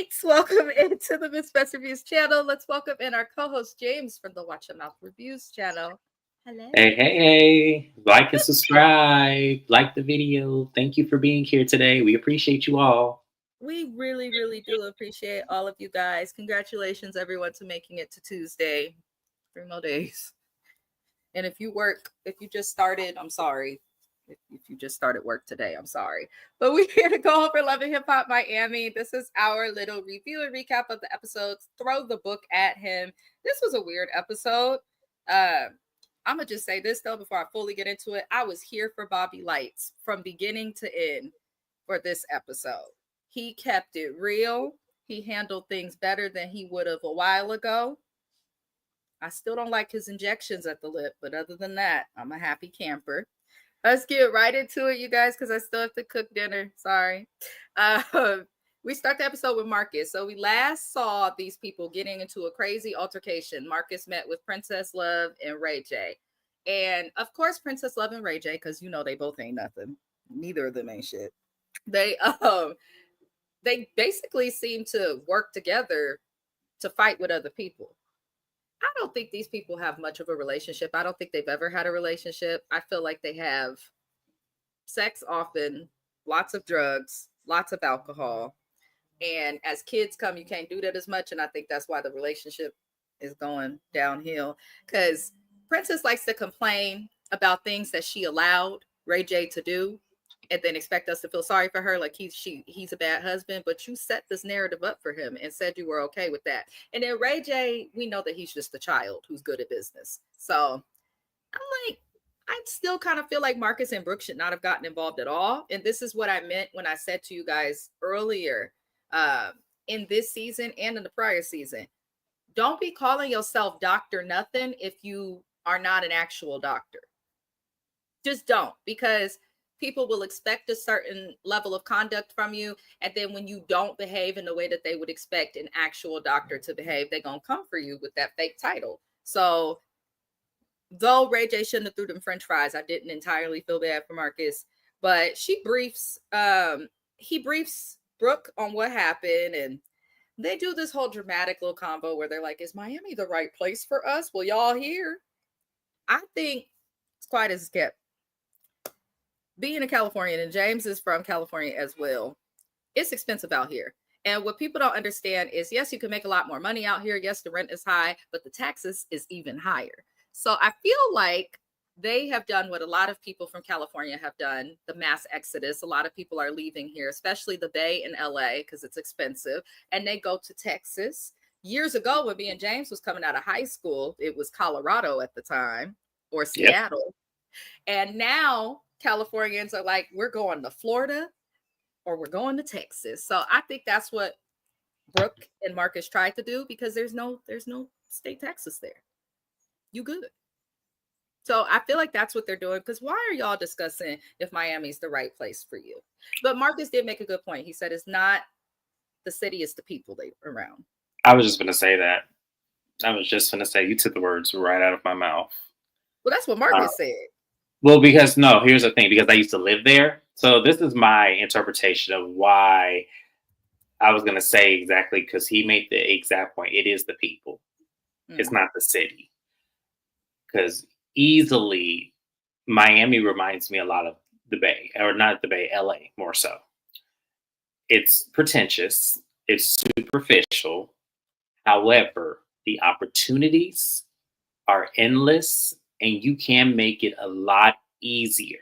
mates, welcome into the Miss Best Reviews channel. Let's welcome in our co-host James from the Watch Your Mouth Reviews channel. Hello. Hey. Like and subscribe. Like the video. Thank you for being here today. We appreciate you all. We really do appreciate all of you guys. Congratulations, everyone, to making it to Tuesday. 3 more days. And if you just started, I'm sorry. If you just started work today, I'm sorry. But we're here to go over Love and Hip Hop Miami. This is our little review and recap of the episodes. Throw the book at him. This was a weird episode. I'm going to just say this, though, before I fully get into it. I was here for Bobby Lights from beginning to end for this episode. He kept it real. He handled things better than he would have a while ago. I still don't like his injections at the lip, but other than that, I'm a happy camper. Let's get right into it, you guys, because I still have to cook dinner. Sorry. We start the episode with Marcus. So we last saw these people getting into a crazy altercation. Marcus met with Princess Love and Ray J. And of course, Princess Love and Ray J, because you know they both ain't nothing. Neither of them ain't shit. They basically seem to work together to fight with other people. I don't think these people have much of a relationship. I don't think they've ever had a relationship. I feel like they have sex often, lots of drugs, lots of alcohol. And as kids come, you can't do that as much. And I think that's why the relationship is going downhill. Because Princess likes to complain about things that she allowed Ray J to do and then expect us to feel sorry for her, like he's a bad husband. But you set this narrative up for him and said you were okay with that. And then Ray J, we know that he's just a child who's good at business. So I'm like, I still kind of feel like Marcus and Brooke should not have gotten involved at all. And this is what I meant when I said to you guys earlier, in this season and in the prior season, don't be calling yourself Dr. Nothing if you are not an actual doctor. Just don't, because people will expect a certain level of conduct from you. And then when you don't behave in the way that they would expect an actual doctor to behave, they're going to come for you with that fake title. So though Ray J shouldn't have threw them French fries, I didn't entirely feel bad for Marcus. But he briefs Brooke on what happened. And they do this whole dramatic little combo where they're like, is Miami the right place for us? Well, y'all here. I think it's quiet as it's kept. Being a Californian, and James is from California as well, it's expensive out here. And what people don't understand is, yes, you can make a lot more money out here. Yes, the rent is high, but the taxes is even higher. So I feel like they have done what a lot of people from California have done, the mass exodus. A lot of people are leaving here, especially the Bay in LA, because it's expensive. And they go to Texas. Years ago, when me and James was coming out of high school, it was Colorado at the time, or Seattle. Yep. And now Californians are like, we're going to Florida or we're going to Texas. So I think that's what Brooke and Marcus tried to do, because there's no state taxes there. You good. So I feel like that's what they're doing, because why are y'all discussing if Miami's the right place for you? But Marcus did make a good point. He said it's not the city, it's the people they around. I was just going to say that. I was just going to say, you took the words right out of my mouth. Well, that's what Marcus said. Well, because no, here's the thing, because I used to live there. So this is my interpretation of why I was going to say exactly, because he made the exact point. It is the people. It's not the city. Because easily, Miami reminds me a lot of the Bay, or not the Bay, LA more so. It's pretentious. It's superficial. However, the opportunities are endless, and you can make it a lot easier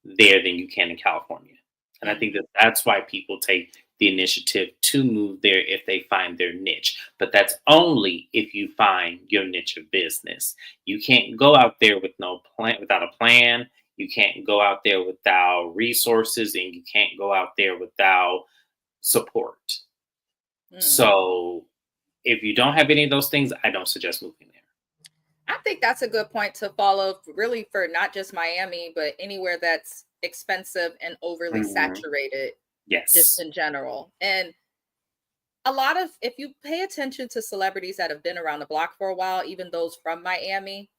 there than you can in California. And I think that's why people take the initiative to move there if they find their niche. But that's only if you find your niche of business. You can't go out there with no plan, without a plan. You can't go out there without resources, and you can't go out there without support. So if you don't have any of those things, I don't suggest moving there. I think that's a good point to follow, really, for not just Miami, but anywhere that's expensive and overly saturated. Yes. Just in general. And a lot of, if you pay attention to celebrities that have been around the block for a while, even those from Miami,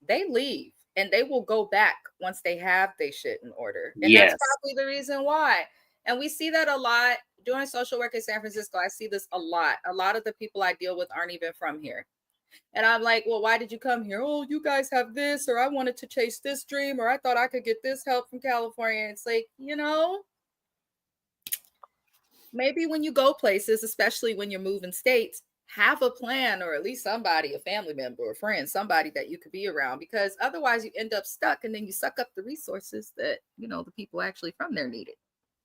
they leave and they will go back once they have their shit in order. And that's probably the reason why. And we see that a lot doing social work in San Francisco. I see this a lot. A lot of the people I deal with aren't even from here. And I'm like, well, why did you come here? Oh, you guys have this, or I wanted to chase this dream, or I thought I could get this help from California. It's like, maybe when you go places, especially when you're moving states, have a plan, or at least somebody, a family member or a friend, somebody that you could be around, because otherwise you end up stuck and then you suck up the resources that, the people actually from there needed.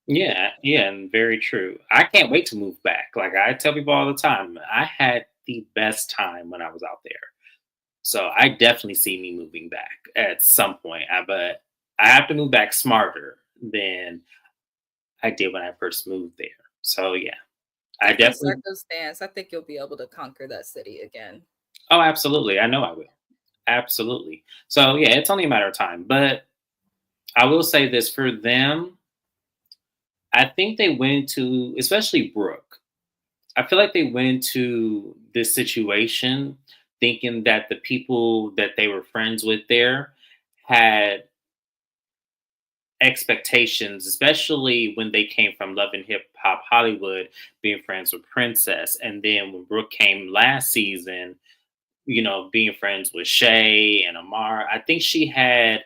Yeah, yeah, and very true. I can't wait to move back. Like I tell people all the time, I had the best time when I was out there. So I definitely see me moving back at some point. But I have to move back smarter than I did when I first moved there. So yeah, I Different definitely. circumstance. I think you'll be able to conquer that city again. Oh, absolutely. I know I will. Absolutely. So yeah, it's only a matter of time. But I will say this for them. I think they went into, especially Brooke. I feel like they went into this situation thinking that the people that they were friends with there had expectations, especially when they came from Love and Hip Hop Hollywood, being friends with Princess. And then when Brooke came last season, being friends with Shay and Amar, I think she had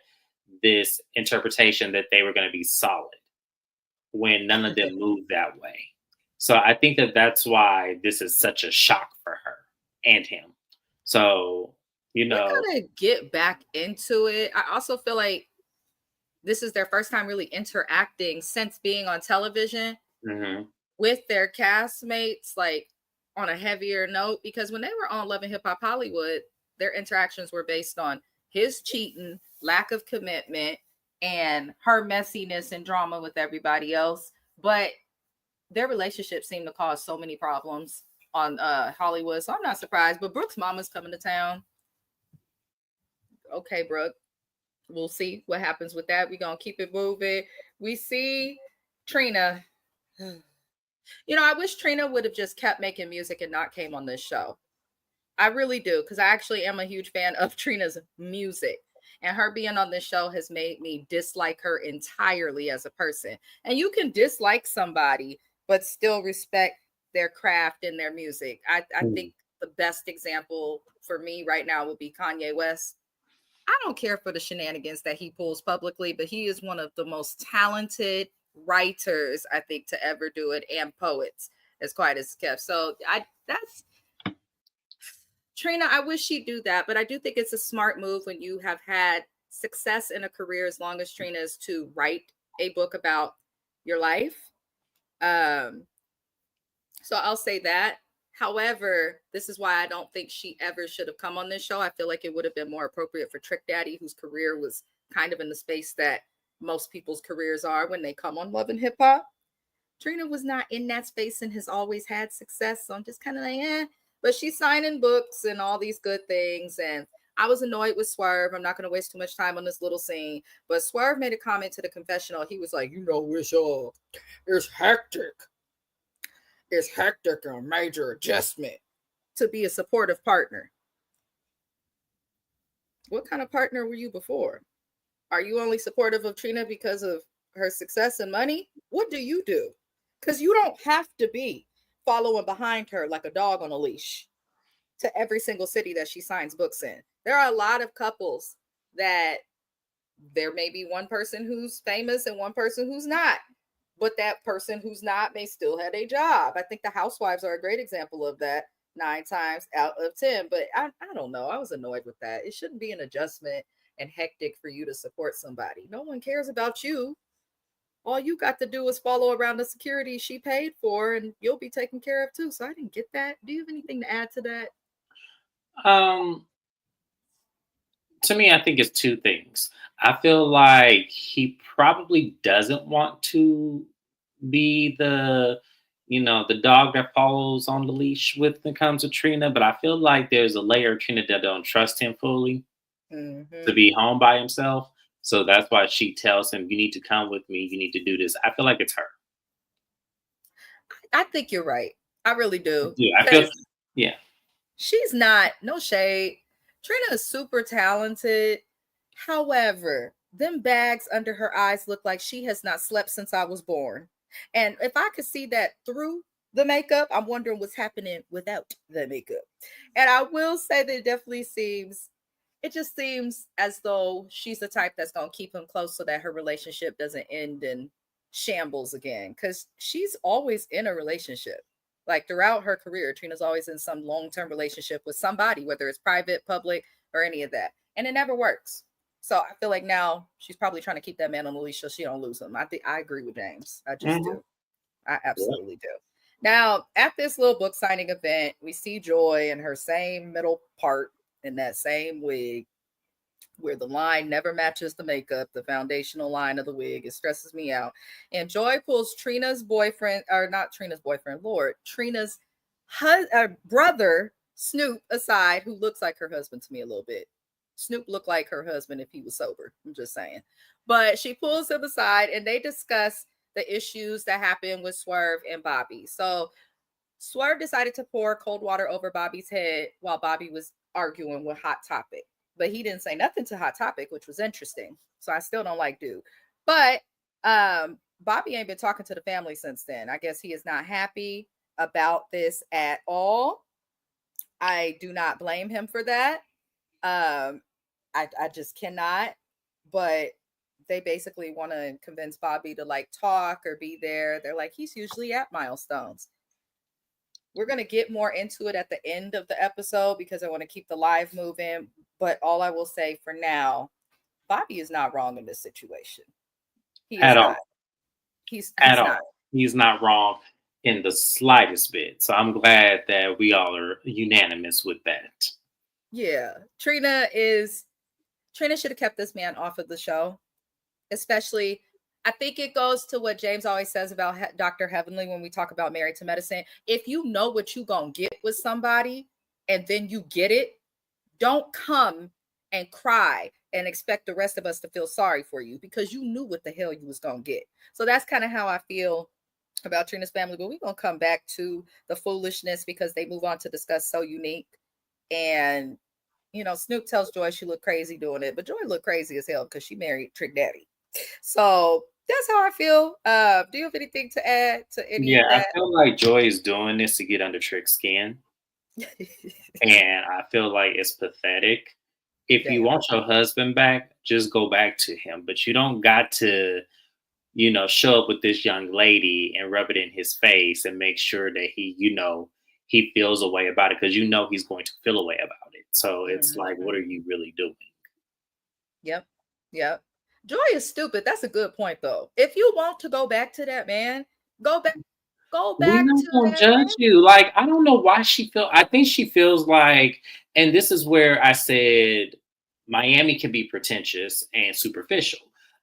this interpretation that they were going to be solid when none of them moved that way. So I think that that's why this is such a shock for her and him. So, We gotta get back into it. I also feel like this is their first time really interacting since being on television mhm. with their castmates, like on a heavier note. Because when they were on Love and Hip Hop Hollywood, their interactions were based on his cheating, lack of commitment, and her messiness and drama with everybody else. But their relationship seemed to cause so many problems on Hollywood. So I'm not surprised. But Brooke's mama's coming to town. Okay, Brooke. We'll see what happens with that. We're gonna keep it moving. We see Trina. I wish Trina would have just kept making music and not came on this show. I really do, because I actually am a huge fan of Trina's music. And her being on this show has made me dislike her entirely as a person. And you can dislike somebody, but still respect their craft and their music. I think the best example for me right now would be Kanye West. I don't care for the shenanigans that he pulls publicly, but he is one of the most talented writers, I think, to ever do it, and poets, as quiet as kept. So that's Trina. I wish she'd do that, but I do think it's a smart move when you have had success in a career as long as Trina is to write a book about your life. Um, so I'll say that. However, this is why I don't think she ever should have come on this show. I feel like it would have been more appropriate for Trick Daddy, whose career was kind of in the space that most people's careers are when they come on Love and Hip Hop. Trina was not in that space and has always had success. So I'm just kind of like, eh. But she's signing books and all these good things. And I was annoyed with Swerve. I'm not going to waste too much time on this little scene. But Swerve made a comment to the confessional. He was like, it's hectic. It's hectic and a major adjustment to be a supportive partner. What kind of partner were you before? Are you only supportive of Trina because of her success and money? What do you do? Because you don't have to be following behind her like a dog on a leash to every single city that she signs books in. There are a lot of couples that there may be one person who's famous and one person who's not. But that person who's not may still have a job. I think the housewives are a great example of that 9 times out of 10. But I don't know. I was annoyed with that. It shouldn't be an adjustment and hectic for you to support somebody. No one cares about you. All you got to do is follow around the security she paid for and you'll be taken care of too. So I didn't get that. Do you have anything to add to that? Um, to me, I think it's two things. I feel like he probably doesn't want to be the dog that follows on the leash with when it comes to Trina, but I feel like there's a layer of Trina that don't trust him fully to Mm-hmm. be home by himself. So that's why she tells him, "You need to come with me. You need to do this." I feel like it's her. I think you're right. I really do. Yeah, I feel. Because Yeah. she's not, no shade. Trina is super talented. However, them bags under her eyes look like she has not slept since I was born. And if I could see that through the makeup, I'm wondering what's happening without the makeup. And I will say that it just seems as though she's the type that's going to keep him close so that her relationship doesn't end in shambles again. Because she's always in a relationship. Like throughout her career, Trina's always in some long term relationship with somebody, whether it's private, public, or any of that. And it never works. So I feel like now she's probably trying to keep that man on the leash so she don't lose him. I think I agree with James. I just Mhm. do. I Yeah. absolutely do. Now, at this little book signing event, we see Joy in her same middle part in that same wig where the line never matches the makeup, the foundational line of the wig. It stresses me out. And Joy pulls Trina's boyfriend, or not Trina's boyfriend, Lord, Trina's brother, Snoop, aside, who looks like her husband to me a little bit. Snoop looked like her husband if he was sober. I'm just saying. But she pulls him aside and they discuss the issues that happened with Swerve and Bobby. So Swerve decided to pour cold water over Bobby's head while Bobby was arguing with Hot Topic. But he didn't say nothing to Hot Topic, which was interesting. So I still don't like dude. But Bobby ain't been talking to the family since then. I guess he is not happy about this at all. I do not blame him for that. I just cannot. But they basically want to convince Bobby to like talk or be there. They're like, he's usually at milestones. We're going to get more into it at the end of the episode because I want to keep the live moving. But all I will say for now, Bobby is not wrong in this situation. He is At not. all. At He's not. all. He's not wrong in the slightest bit. So I'm glad that we all are unanimous with that. Yeah. Trina should have kept this man off of the show, especially. I think it goes to what James always says about Dr. Heavenly when we talk about Married to Medicine. If you know what you're going to get with somebody and then you get it, don't come and cry and expect the rest of us to feel sorry for you because you knew what the hell you was going to get. So that's kind of how I feel about Trina's family. But we're going to come back to the foolishness because they move on to discuss So Unique. And, Snoop tells Joy she looked crazy doing it, but Joy looked crazy as hell because she married Trick Daddy. So that's how I feel. Do you have anything to add to any Yeah, of I that? feel like Joy is doing this to get under Trick's skin. And I feel like it's pathetic. If you Damn. want your husband back, just go back to him. But you don't got to, show up with this young lady and rub it in his face and make sure that he feels a way about it because he's going to feel a way about it. So it's like, what are Mhm. you really doing? Yep. Yep. Joy is stupid. That's a good point though. If you want to go back to that man, go back We're not to gonna that man. judge you. Like, I don't know why I think she feels like, and this is where I said Miami can be pretentious and superficial.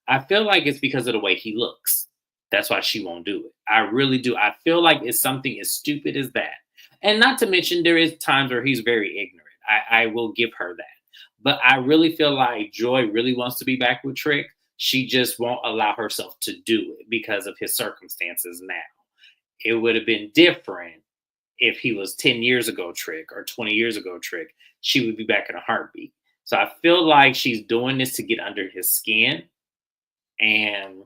I feel like it's because of the way he looks. That's why she won't do it. I really do. I feel like it's something as stupid as that. And not to mention, there is times where he's very ignorant. I will give her that. But I really feel like Joy really wants to be back with Trick. She just won't allow herself to do it because of his circumstances now. It would have been different if he was 10 years ago Trick or 20 years ago Trick. She would be back in a heartbeat. So I feel like she's doing this to get under his skin and,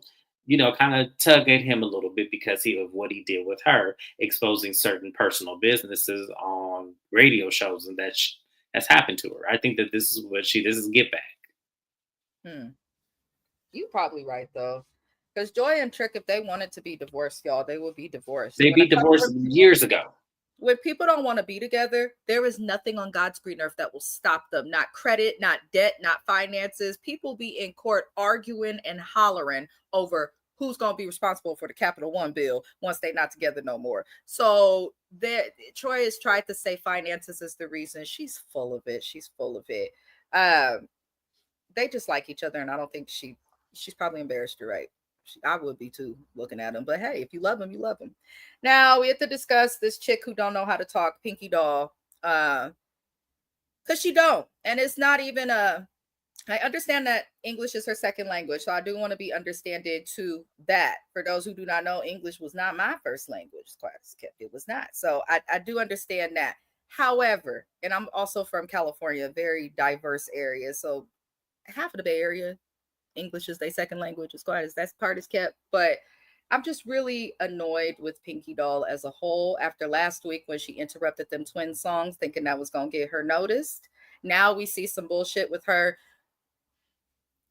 kind of tug at him a little bit because of what he did with her, exposing certain personal businesses on radio shows, and that's happened to her. I think that this is get back. Hmm. You probably right though. Because Joy and Trick, if they wanted to be divorced, y'all, they would be divorced. They be divorced years ago. When people don't want to be together, there is nothing on God's green earth that will stop them. Not credit, not debt, not finances. People be in court arguing and hollering over who's going to be responsible for the Capital One bill once they're not together no more. So Troy has tried to say finances is the reason. She's full of it. She's full of it. They just like each other, and I don't think she's probably embarrassed. You're right. I would be too looking at him. But hey, if you love him, you love him. Now we have to discuss this chick who don't know how to talk, Pinky Doll, because she don't, and it's not even a. I understand that English is her second language, so I do want to be understanding to that. For those who do not know, English was not my first language. It was not. So I do understand that. However, and I'm also from California, a very diverse area. So half of the Bay Area, English is their second language as quiet as that part is kept. But I'm just really annoyed with Pinky Doll as a whole after last week when she interrupted them twin songs, thinking that was going to get her noticed. Now we see some bullshit with her.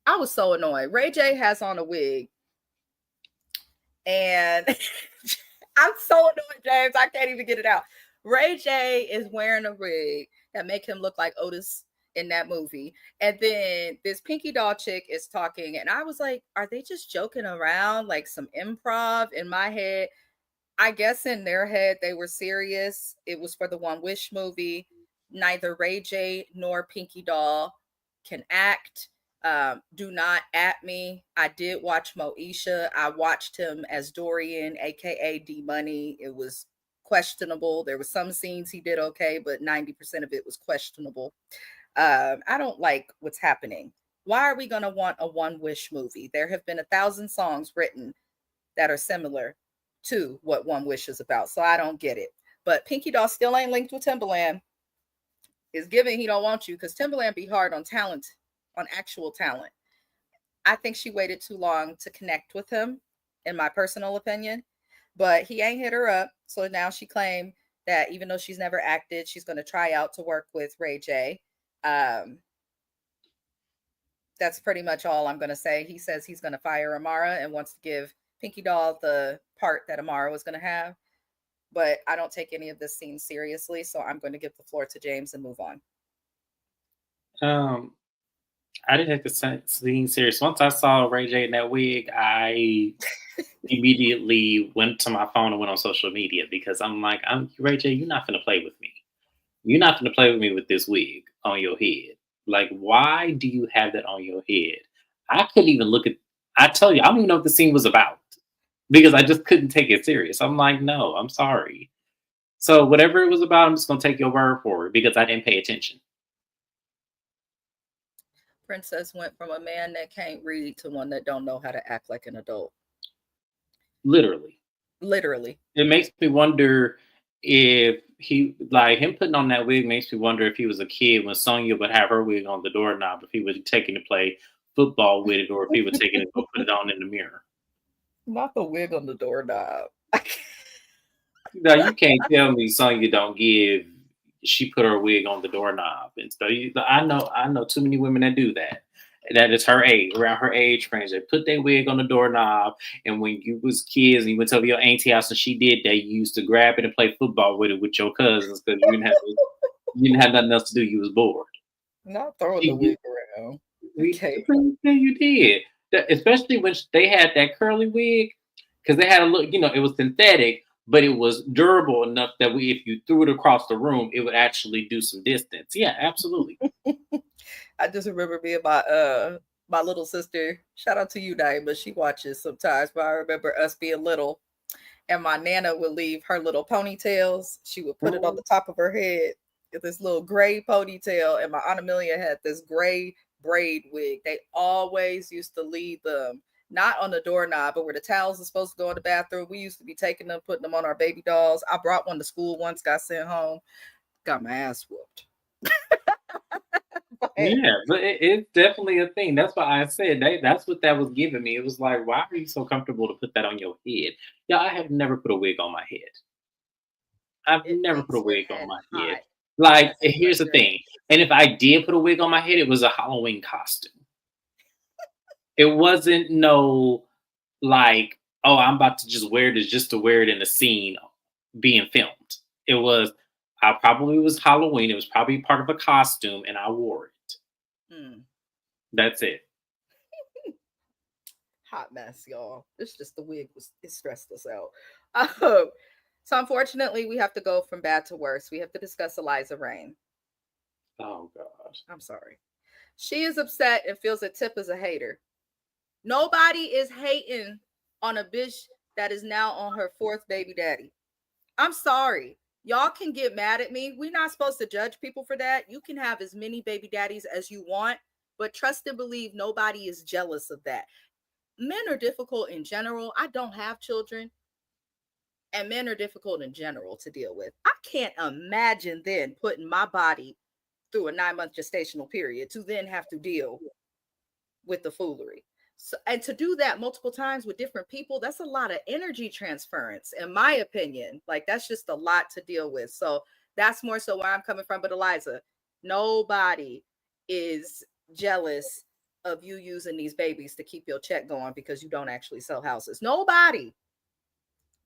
I was so annoyed. Ray J has on a wig, and I'm so annoyed, James. I can't even get it out. Ray J is wearing a wig that make him look like Otis in that movie. And then this Pinky Doll chick is talking, and I was like, are they just joking around? Like some improv in my head. I guess in their head they were serious. It was for the One Wish movie. Neither Ray J nor Pinky Doll can act. Do not at me. I did watch Moesha. I watched him as Dorian, aka D Money. It was questionable. There were some scenes he did okay, but 90% of it was questionable. I don't like what's happening. Why are we going to want a One Wish movie? There have been 1,000 songs written that are similar to what One Wish is about. So I don't get it. But Pinky Doll still ain't linked with Timbaland. Is giving he don't want you because Timbaland be hard on talent, on actual talent. I think she waited too long to connect with him, in my personal opinion. But he ain't hit her up. So now she claimed that even though she's never acted, she's going to try out to work with Ray J. That's pretty much all I'm going to say. He says he's going to fire Amara and wants to give Pinky Doll the part that Amara was going to have. But I don't take any of this scene seriously, so I'm going to give the floor to James and move on. I didn't take the scene serious. Once I saw Ray J in that wig, I immediately went to my phone and went on social media because I'm like, Ray J, you're not gonna play with me. You're not gonna play with me with this wig on your head. Like, why do you have that on your head? I couldn't even look at. I tell you, I don't even know what the scene was about because I just couldn't take it serious. I'm like, no, I'm sorry. So whatever it was about, I'm just gonna take your word for it because I didn't pay attention. Princess went from a man that can't read to one that don't know how to act like an adult. Literally. Literally. It makes me wonder if he like him putting on that wig makes me wonder if he was a kid when Sonya would have her wig on the doorknob, if he was taking to play football with it, or if he was taking it to go put it on in the mirror. Not the wig on the doorknob. Now you can't tell me Sonya don't give. She put her wig on the doorknob and stuff. I know too many women that do that. That is her age, around her age range. They put their wig on the doorknob, and when you was kids and you went to your auntie house and she did that, you used to grab it and play football with it with your cousins because you didn't have nothing else to do. You was bored. Not throwing the wig around. Okay. Yeah, you did. Especially when they had that curly wig, because they had a look. It was synthetic, but it was durable enough that if you threw it across the room, it would actually do some distance. Yeah, absolutely. I just remember being my little sister. Shout out to you, Diane, but she watches sometimes. But I remember us being little, and my nana would leave her little ponytails. She would put it on the top of her head, this little gray ponytail, and my Aunt Amelia had this gray braid wig. They always used to leave them not on the doorknob, but where the towels are supposed to go in the bathroom. We used to be taking them, putting them on our baby dolls. I brought one to school once, got sent home, got my ass whooped. Yeah, but it's definitely a thing. That's why I said that's what that was giving me. It was like, why are you so comfortable to put that on your head? Yeah, I have never put a wig on my head. I've never put a wig on my head. Like, here's the thing. And if I did put a wig on my head, it was a Halloween costume. It wasn't no like, oh, I'm about to just wear this just to wear it in a scene being filmed. It was, I probably was Halloween. It was probably part of a costume, and I wore it. That's it. Hot mess, y'all. It's just the wig it stressed us out. So unfortunately, we have to go from bad to worse. We have to discuss Eliza Reign. Oh gosh. I'm sorry. She is upset and feels that Tip is a hater. Nobody is hating on a bitch that is now on her fourth baby daddy. I'm sorry. Y'all can get mad at me. We're not supposed to judge people for that. You can have as many baby daddies as you want, but trust and believe nobody is jealous of that. Men are difficult in general. I don't have children, and men are difficult in general to deal with. I can't imagine then putting my body through a 9-month gestational period to then have to deal with the foolery. So, and to do that multiple times with different people, that's a lot of energy transference, in my opinion. Like, that's just a lot to deal with. So that's more so where I'm coming from. But Eliza, nobody is jealous of you using these babies to keep your check going because you don't actually sell houses. Nobody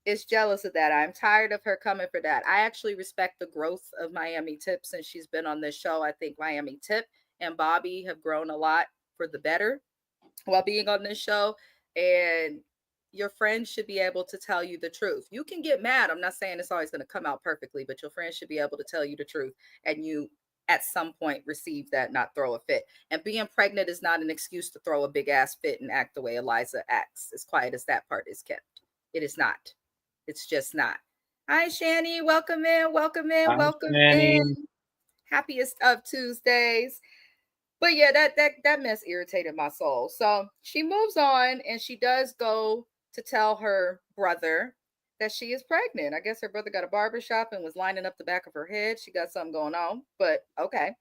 is jealous of that. I'm tired of her coming for that. I actually respect the growth of Miami Tip since she's been on this show. I think Miami Tip and Bobby have grown a lot for the better while being on this show. And your friends should be able to tell you the truth. You can get mad. I'm not saying it's always going to come out perfectly, but your friends should be able to tell you the truth. And you, at some point, receive that, not throw a fit. And being pregnant is not an excuse to throw a big ass fit and act the way Eliza acts, as quiet as that part is kept. It is not. It's just not. Hi, Shani. Welcome in. Welcome in. Hi, Welcome Fanny. in. Happiest of Tuesdays. But yeah, that mess irritated my soul. So she moves on and she does go to tell her brother that she is pregnant. I guess her brother got a barbershop and was lining up the back of her head. She got something going on, but okay.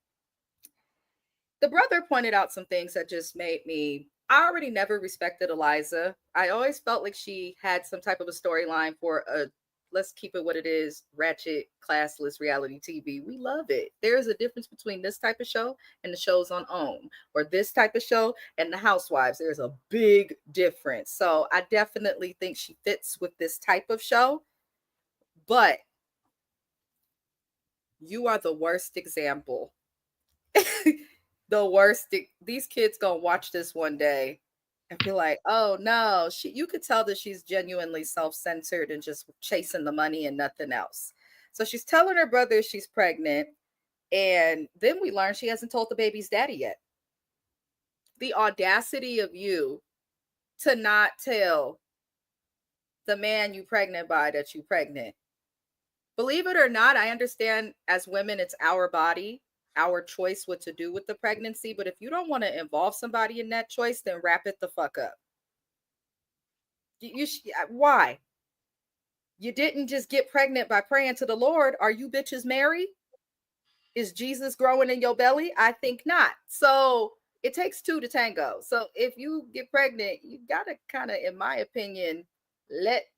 The brother pointed out some things that just made me. I already never respected Eliza. I always felt like she had some type of a storyline for a, let's keep it what it is, ratchet, classless reality TV. We love it. There's a difference between this type of show and the shows on OWN, or this type of show and the Housewives. There's a big difference. So I definitely think she fits with this type of show. But you are the worst example. The worst. These kids gonna watch this one day and be like, oh no, you could tell that she's genuinely self-centered and just chasing the money and nothing else. So she's telling her brother she's pregnant, and then we learn she hasn't told the baby's daddy yet. The audacity of you to not tell the man you pregnant by that you pregnant. Believe it or not, I understand as women, it's our body, our choice what to do with the pregnancy. But if you don't want to involve somebody in that choice, then wrap it the fuck up. Why? You didn't just get pregnant by praying to the Lord. Are you bitches married? Is Jesus growing in your belly? I think not. So it takes two to tango. So if you get pregnant, you gotta kind of, in my opinion, let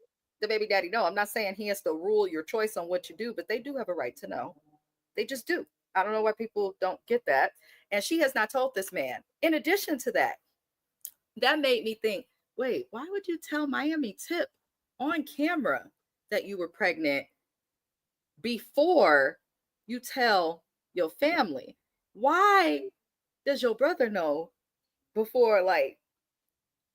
the baby daddy know. I'm not saying he has to rule your choice on what you do, but they do have a right to know. They just do. I don't know why people don't get that. And she has not told this man. In addition to that, that made me think, wait, why would you tell Miami Tip on camera that you were pregnant before you tell your family? Why does your brother know before like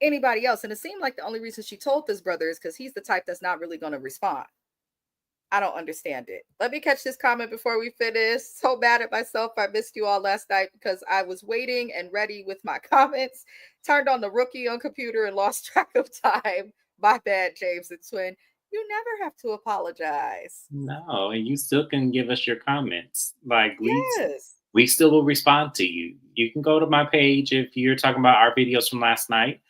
anybody else? And it seemed like the only reason she told this brother is because he's the type that's not really going to respond. I don't understand it. Let me catch this comment before we finish. So mad at myself. I missed you all last night because I was waiting and ready with my comments. Turned on the rookie on computer and lost track of time. My bad, James and Twin. You never have to apologize. No, and you still can give us your comments. Like Yes. we still will respond to you. You can go to my page if you're talking about our videos from last night.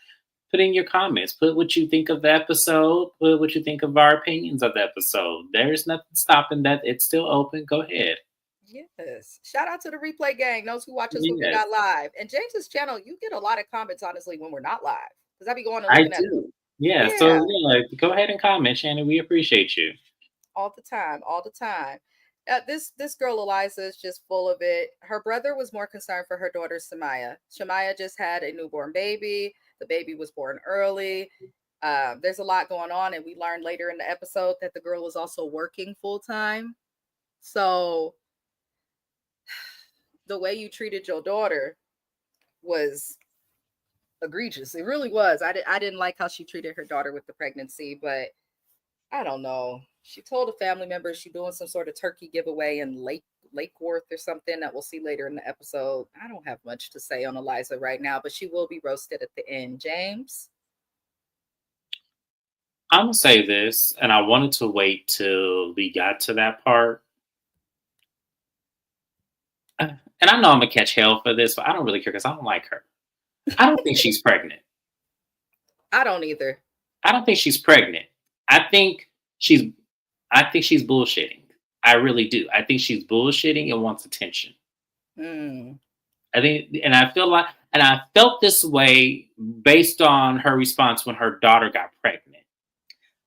Put in your comments. Put what you think of the episode. Put what you think of our opinions of the episode. There's nothing stopping that. It's still open. Go ahead. Yes. Shout out to the replay gang. Those who watch us when we're Yes, not live. And James's channel, you get a lot of comments, honestly, when we're not live. Because I be going and I looking at them. do. Yeah. Yeah. So yeah, go ahead and comment, Shannon. We appreciate you. All the time. All the time. This girl Eliza is just full of it. Her brother was more concerned for her daughter Samaya. Samaya just had a newborn baby. The baby was born early. There's a lot going on, and we learned later in the episode that the girl was also working full time. So the way you treated your daughter was egregious. It really was. I didn't like how she treated her daughter with the pregnancy, but I don't know. She told a family member she's doing some sort of turkey giveaway in Lake Worth or something that we'll see later in the episode. I don't have much to say on Eliza right now, but she will be roasted at the end. James? I'm gonna say this, and I wanted to wait till we got to that part. And I know I'm gonna catch hell for this, but I don't really care because I don't like her. I don't think she's pregnant. I don't either. I don't think she's pregnant. I think she's bullshitting. I really do. I think she's bullshitting and wants attention. Mm. I think, and I felt this way based on her response when her daughter got pregnant,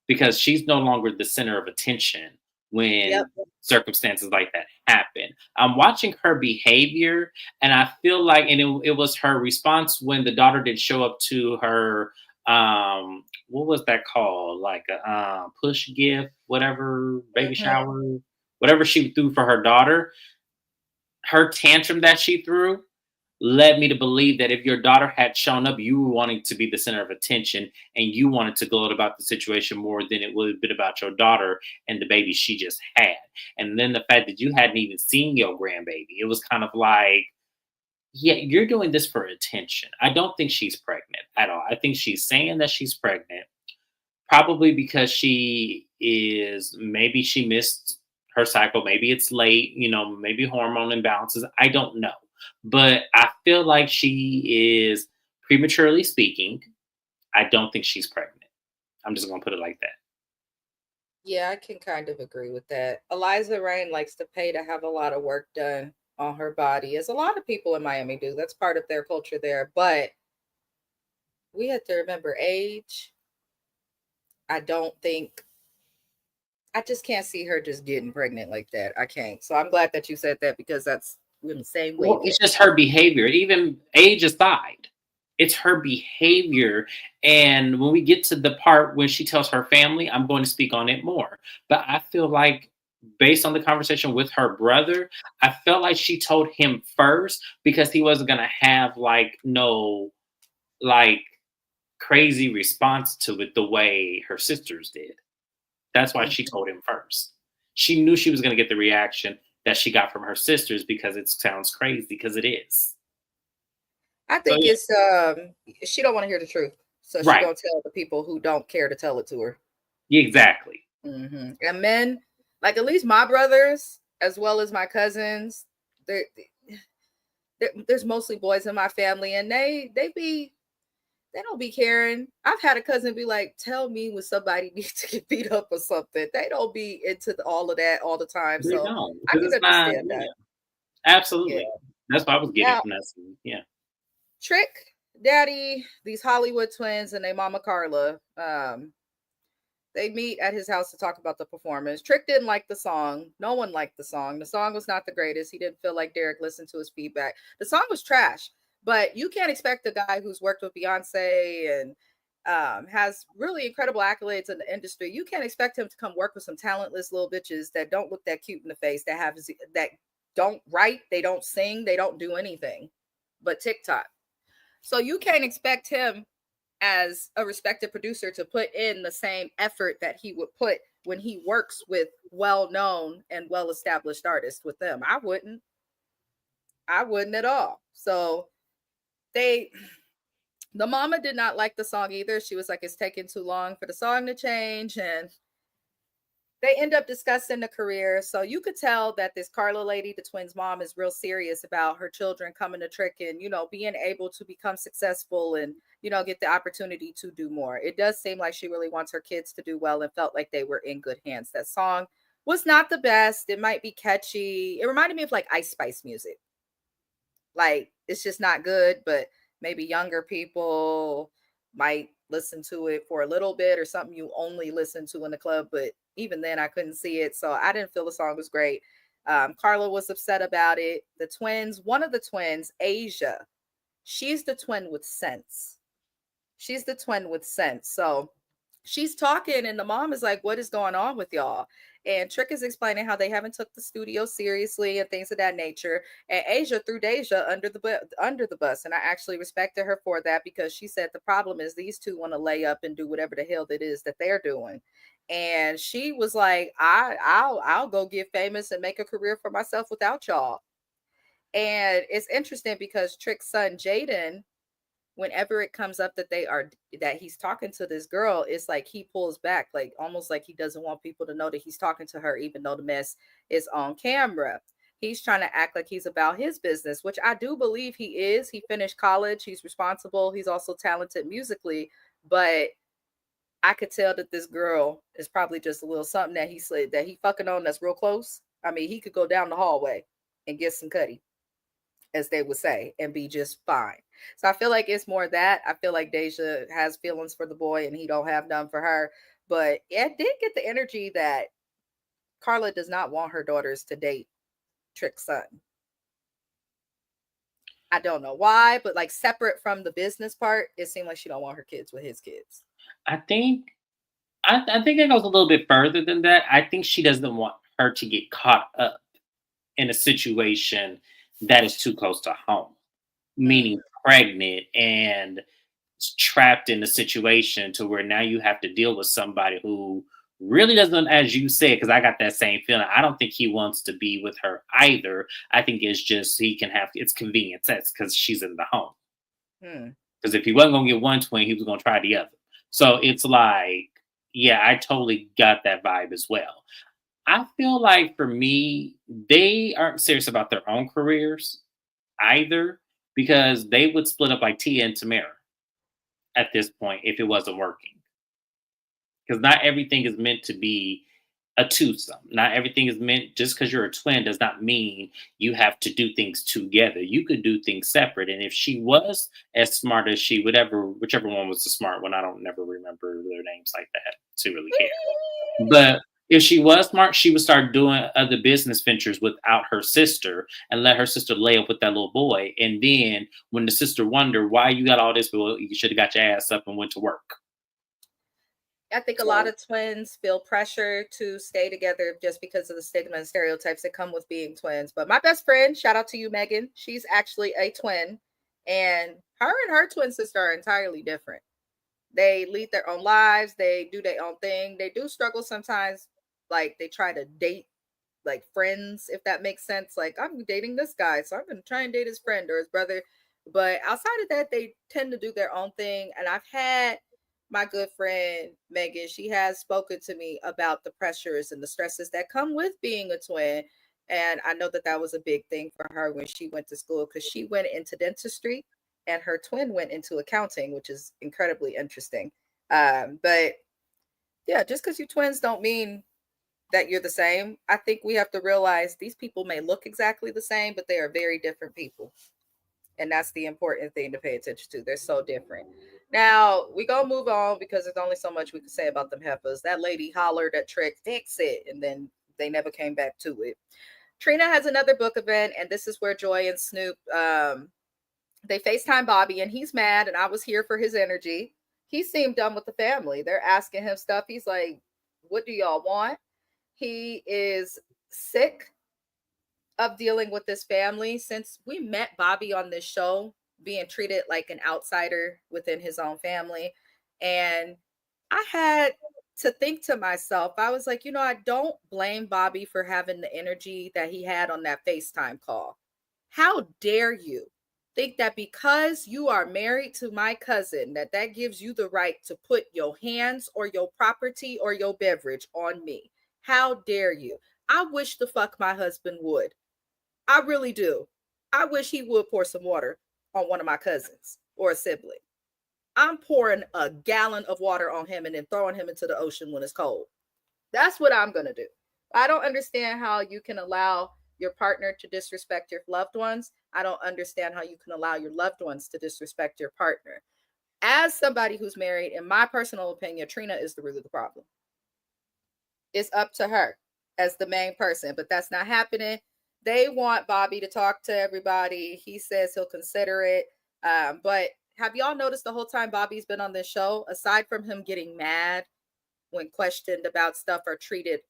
because she's no longer the center of attention Yep. when circumstances like that happen. I'm watching her behavior, and I feel like, and it was her response when the daughter didn't show up to her. What was that called? Like a push gift, whatever, baby Mhm. shower, whatever she threw for her daughter. Her tantrum that she threw led me to believe that if your daughter had shown up, you were wanting to be the center of attention and you wanted to gloat about the situation more than it would have been about your daughter and the baby she just had. And then the fact that you hadn't even seen your grandbaby, it was kind of like, yeah, you're doing this for attention. I don't think she's pregnant at all. I think she's saying that she's pregnant, probably because maybe she missed her cycle, maybe it's late, maybe hormone imbalances. I don't know. But I feel like she is prematurely speaking. I don't think she's pregnant. I'm just gonna put it like that. Yeah, I can kind of agree with that. Eliza Rain likes to pay to have a lot of work done on her body, as a lot of people in Miami do. That's part of their culture there. But we have to remember age. I don't think I just can't see her just getting pregnant like that. I can't. So I'm glad that you said that because that's we're in the same Well, wavelength. it's just her behavior, even age aside. It's her behavior. And when we get to the part when she tells her family, I'm going to speak on it more. But I feel like, based on the conversation with her brother, I felt like she told him first because he wasn't going to have like no like crazy response to it the way her sisters did. That's why she Mhm. told him first. She knew she was going to get the reaction that she got from her sisters because it sounds crazy because it is. I So think yeah, it's she don't want to hear the truth. So she right. gonna tell the people who don't care to tell it to her. Exactly. And men, like at least my brothers, as well as my cousins, there, there's mostly boys in my family, and they don't be caring. I've had a cousin be like, "Tell me when somebody needs to get beat up or something." They don't be into all of that all the time, They so don't I because can it's not. understand that. Yeah, Yeah. absolutely. That's what I was getting Now, from that scene. Yeah. Trick Daddy, these Hollywood twins, and their mama Carla. They meet at his house to talk about the performance. Trick didn't like the song. No one liked the song. The song was not the greatest. He didn't feel like Derek listened to his feedback. The song was trash, but you can't expect a guy who's worked with Beyonce and has really incredible accolades in the industry. You can't expect him to come work with some talentless little bitches that don't look that cute in the face, that don't write, they don't sing, they don't do anything but TikTok. So you can't expect him as a respected producer to put in the same effort that he would put when he works with well-known and well-established artists with them. I wouldn't at all. So they the mama did not like the song either. She was like, it's taking too long for the song to change. And they end up discussing the career. So you could tell that this Carla lady, the twins' mom, is real serious about her children coming to Trick and, being able to become successful and, get the opportunity to do more. It does seem like she really wants her kids to do well and felt like they were in good hands. That song was not the best. It might be catchy. It reminded me of like Ice Spice music. Like it's just not good, but maybe younger people might listen to it for a little bit or something you only listen to in the club. But even then, I couldn't see it. So I didn't feel the song was great. Carla was upset about it. The twins, one of the twins, Asia, she's the twin with sense. She's the twin with sense. So she's talking and the mom is like, what is going on with y'all? And Trick is explaining how they haven't took the studio seriously and things of that nature. And Asia threw Deja under the bus, and I actually respected her for that because she said the problem is these two want to lay up and do whatever the hell it is that they're doing. And she was like, I'll go get famous and make a career for myself without y'all. And it's interesting because Trick's son Jaden, whenever it comes up that he's talking to this girl, it's like he pulls back, like almost like he doesn't want people to know that he's talking to her, even though the mess is on camera. He's trying to act like he's about his business, which I do believe he is. He finished college, he's responsible, he's also talented musically, but I could tell that this girl is probably just a little something that he said that he fucking on that's real close. I mean, he could go down the hallway and get some cutty as they would say, and be just fine. So I feel like it's more that. I feel like Deja has feelings for the boy and he don't have none for her. But it did get the energy that Carla does not want her daughters to date Trick's son. I don't know why, but like separate from the business part, it seemed like she don't want her kids with his kids. I think I think it goes a little bit further than that. I think she doesn't want her to get caught up in a situation that is too close to home, meaning Mm. pregnant and trapped in a situation to where now you have to deal with somebody who really doesn't, as you said, because I got that same feeling. I don't think he wants to be with her either. I think it's just he can have it's convenient sex because she's in the home. Mm. Because if he wasn't gonna get one twin, he was gonna try the other. So it's like, yeah, I totally got that vibe as well. I feel like for me, they aren't serious about their own careers either, because they would split up like Tia and Tamara at this point if it wasn't working. Because not everything is meant to be a twosome. Not everything is meant just because you're a twin does not mean you have to do things together. You could do things separate. And if she was as smart as she, whichever one was the smart one, I don't never remember their names like that to really care. But if she was smart, she would start doing other business ventures without her sister and let her sister lay up with that little boy. And then when the sister wondered why you got all this, well, you should have got your ass up and went to work. I think a lot So of twins feel pressure to stay together just because of the stigma and stereotypes that come with being twins. But my best friend, shout out to you, Megan, she's actually a twin, and her twin sister are entirely different. They lead their own lives, they do their own thing. They do struggle sometimes, like they try to date like friends, if that makes sense. Like, I'm dating this guy, so I'm gonna try and date his friend or his brother. But outside of that, they tend to do their own thing. And I've had my good friend Megan, she has spoken to me about the pressures and the stresses that come with being a twin. And I know that that was a big thing for her when she went to school, because she went into dentistry and her twin went into accounting, which is incredibly interesting. But yeah, just because you twins don't mean that you're the same. I think we have to realize these people may look exactly the same, but they are very different people. And that's the important thing to pay attention to. They're so different. Now, we gonna move on because there's only so much we can say about them heifers. That lady hollered at Trick, fix it, and then they never came back to it. Trina has another book event, and this is where Joy and Snoop they FaceTime Bobby, and he's mad, and I was here for his energy. He seemed done with the family. They're asking him stuff. He's like, what do y'all want? He is sick of dealing with this family. Since we met Bobby on this show, being treated like an outsider within his own family. And I had to think to myself, I was like, I don't blame Bobby for having the energy that he had on that FaceTime call. How dare you think that because you are married to my cousin, that gives you the right to put your hands or your property or your beverage on me? How dare you? I wish the fuck my husband would. I really do. I wish he would pour some water on one of my cousins or a sibling. I'm pouring a gallon of water on him and then throwing him into the ocean when it's cold. That's what I'm going to do. I don't understand how you can allow your partner to disrespect your loved ones. I don't understand how you can allow your loved ones to disrespect your partner. As somebody who's married, in my personal opinion, Trina is the root of the problem. It's up to her as the main person, but that's not happening. They want Bobby to talk to everybody. He says he'll consider it. But have y'all noticed the whole time Bobby's been on this show, aside from him getting mad when questioned about stuff or treated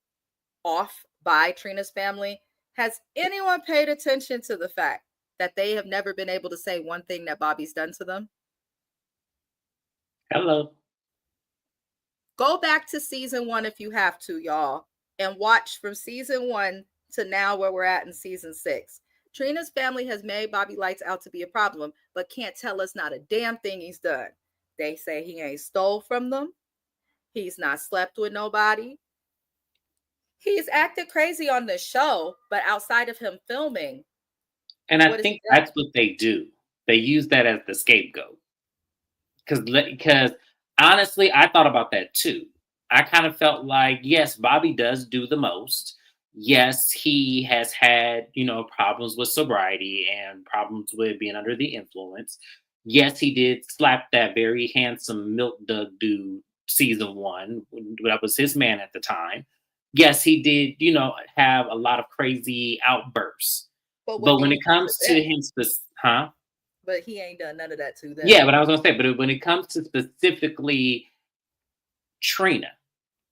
off by Trina's family, has anyone paid attention to the fact that they have never been able to say one thing that Bobby's done to them? hello. Go back to season 1 if you have to, y'all, and watch from season 1 to now where we're at in season 6. Trina's family has made Bobby Lights out to be a problem, but can't tell us not a damn thing he's done. They say he ain't stole from them. He's not slept with nobody. He's acted crazy on the show, but outside of him filming, And I what has he think done? that's what they do. They use that as the scapegoat. Because honestly, I thought about that too. I kind of felt like, yes, Bobby does do the most, Yes, he has had, problems with sobriety and problems with being under the influence. Yes, he did slap that very handsome Milk Dug dude season one. That was his man at the time. Yes, he did, have a lot of crazy outbursts. But what But did when he it do to comes to them? him, huh? But he ain't done none of that to Yeah, them. but I was gonna say, but when it comes to specifically Trina,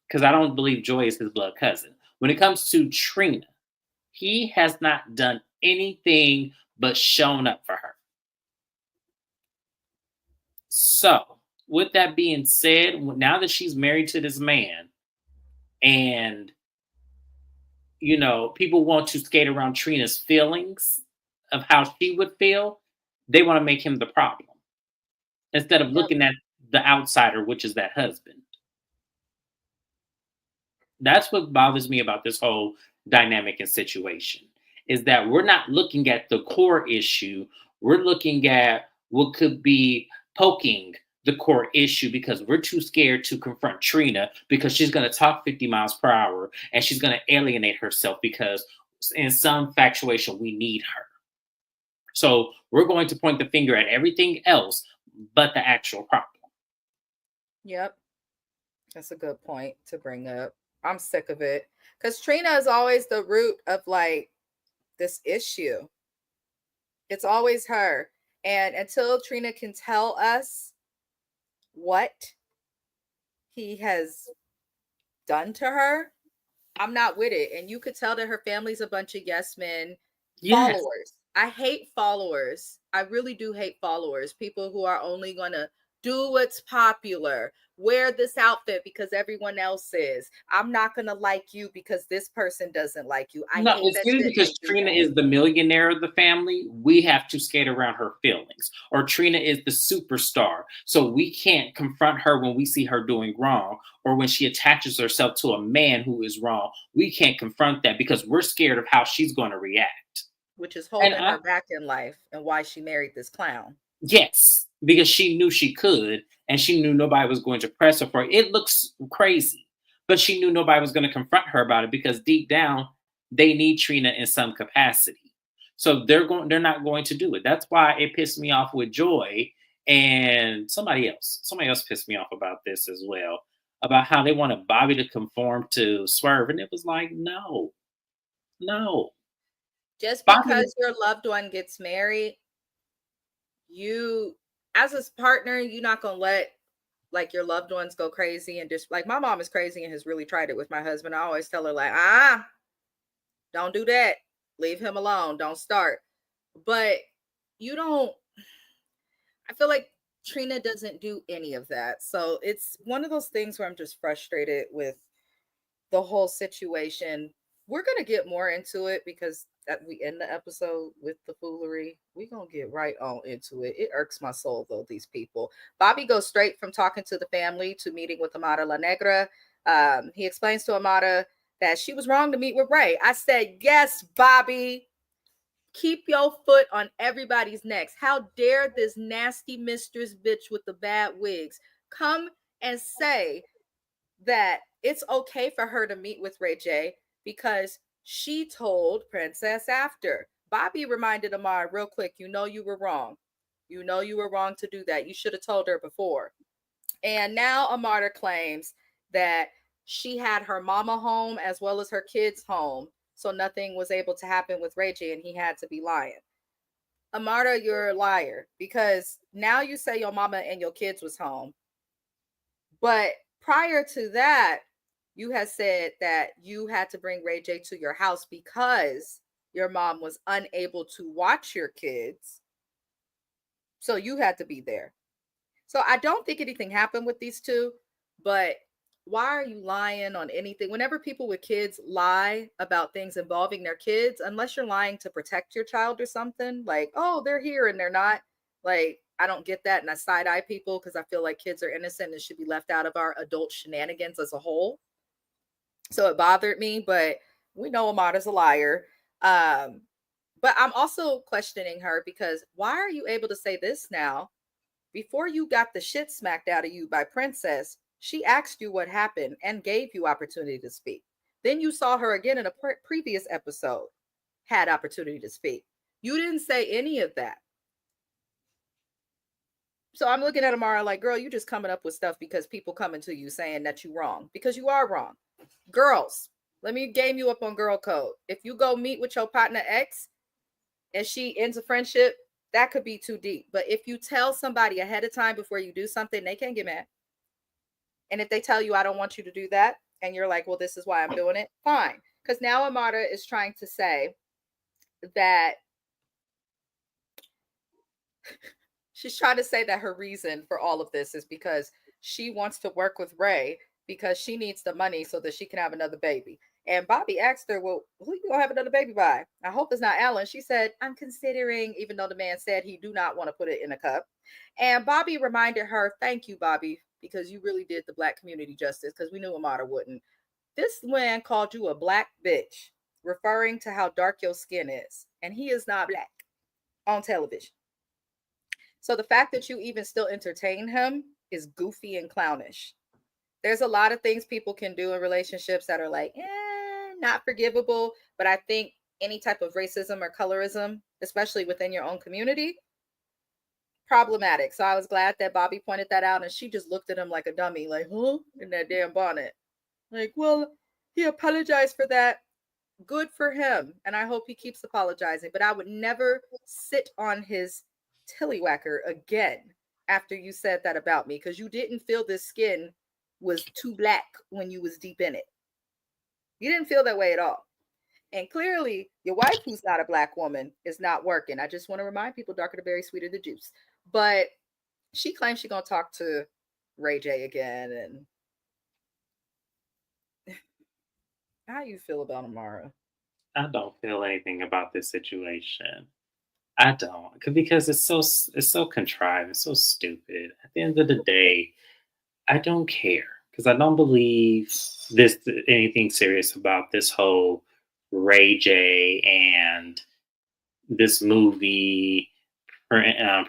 because I don't believe Joy is his blood cousin. When it comes to Trina, he has not done anything but shown up for her. So, with that being said, now that she's married to this man, and people want to skate around Trina's feelings of how she would feel, they want to make him the problem instead of Yep. looking at the outsider, which is that husband. That's what bothers me about this whole dynamic and situation is that we're not looking at the core issue. We're looking at what could be poking the core issue because we're too scared to confront Trina because she's going to talk 50 miles per hour and she's going to alienate herself because in some factuation we need her. So we're going to point the finger at everything else but the actual problem. Yep. That's a good point to bring up. I'm sick of it. Because Trina is always the root of like this issue. It's always her. And until Trina can tell us what he has done to her, I'm not with it. And you could tell that her family's a bunch of yes men Yes. followers. I hate followers. I really do hate followers. People who are only going to do what's popular. Wear this outfit because everyone else is. I'm not going to like you because this person doesn't like you. I No, hate it's that really shit and because they do Trina that. is the millionaire of the family. We have to skate around her feelings. Or Trina is the superstar. So we can't confront her when we see her doing wrong or when she attaches herself to a man who is wrong. We can't confront that because we're scared of how she's going to react. Which is And holding I, her back in life and why she married this clown. yes, because she knew she could and she knew nobody was going to press her for it. It looks crazy, but she knew nobody was going to confront her about it because deep down they need Trina in some capacity. So they're not going to do it. That's why it pissed me off with Joy and somebody else. Somebody else pissed me off about this as well. About how they wanted Bobby to conform to Swerve. And it was like, no, no. Just Bobby, because your loved one gets married, you as a partner, you're not gonna let like your loved ones go crazy and just like my mom is crazy and has really tried it with my husband. I always tell her like, don't do that. Leave him alone. Don't start. But you don't I feel like Trina doesn't do any of that. So it's one of those things where I'm just frustrated with the whole situation. We're gonna get more into it because we end the episode with the foolery. We're gonna get right on into it. It irks my soul though, these people. Bobby goes straight from talking to the family to meeting with Amada La Negra. He explains to Amada that she was wrong to meet with Ray. I said, yes, Bobby. Keep your foot on everybody's necks. How dare this nasty mistress bitch with the bad wigs come and say that it's okay for her to meet with Ray J because she told Princess after. Bobby reminded Amar real quick, you know you were wrong. You know you were wrong to do that. You should have told her before. And now Amara claims that she had her mama home as well as her kids home. So nothing was able to happen with Ray J and he had to be lying. Amara, you're a liar because now you say your mama and your kids was home. But prior to that, you had said that you had to bring Ray J to your house because your mom was unable to watch your kids. So you had to be there. So I don't think anything happened with these two, but why are you lying on anything? Whenever people with kids lie about things involving their kids, unless you're lying to protect your child or something, like, oh, they're here and they're not, like, I don't get that. And I side eye people because I feel like kids are innocent and should be left out of our adult shenanigans as a whole. So it bothered me, but we know Amada's a liar. Um, but I'm also questioning her because why are you able to say this now? Before you got the shit smacked out of you by Princess, she asked you what happened and gave you opportunity to speak. Then you saw her again in a previous episode, had opportunity to speak. You didn't say any of that. So I'm looking at Amara like, girl, you just coming up with stuff because people coming to you saying that you're wrong, because you are wrong. Girls, let me game you up on girl code. If you go meet with your partner X and she ends a friendship, that could be too deep. But if you tell somebody ahead of time before you do something, they can't get mad. And if they tell you, I don't want you to do that, and you're like, well, this is why I'm doing it, fine. Because now Amara is trying to say that she's trying to say that her reason for all of this is because she wants to work with Ray because she needs the money so that she can have another baby. And Bobby asked her, well, who you gonna have another baby by? I hope it's not Alan. She said, I'm considering, even though the man said he do not want to put it in a cup. And Bobby reminded her, thank you, Bobby, because you really did the Black community justice, because we knew Amara wouldn't. This man called you a black bitch, referring to how dark your skin is. And he is not black on television. So the fact that you even still entertain him is goofy and clownish. There's a lot of things people can do in relationships that are like, not forgivable. But I think any type of racism or colorism, especially within your own community, problematic. So I was glad that Bobby pointed that out, and she just looked at him like a dummy, like, huh? In that damn bonnet. Like, well, he apologized for that. Good for him. And I hope he keeps apologizing. But I would never sit on his tillywhacker again after you said that about me, because you didn't feel this skin was too black when you was deep in it. You didn't feel that way at all. And clearly your wife, who's not a black woman, is not working. I just want to remind people, darker the berry, sweeter the juice. But she claims she's gonna talk to Ray J again. And how you feel about Amara? I don't feel anything about this situation. I don't, because it's so contrived, it's so stupid. At the end of the day, I don't care because I don't believe this anything serious about this whole Ray J and this movie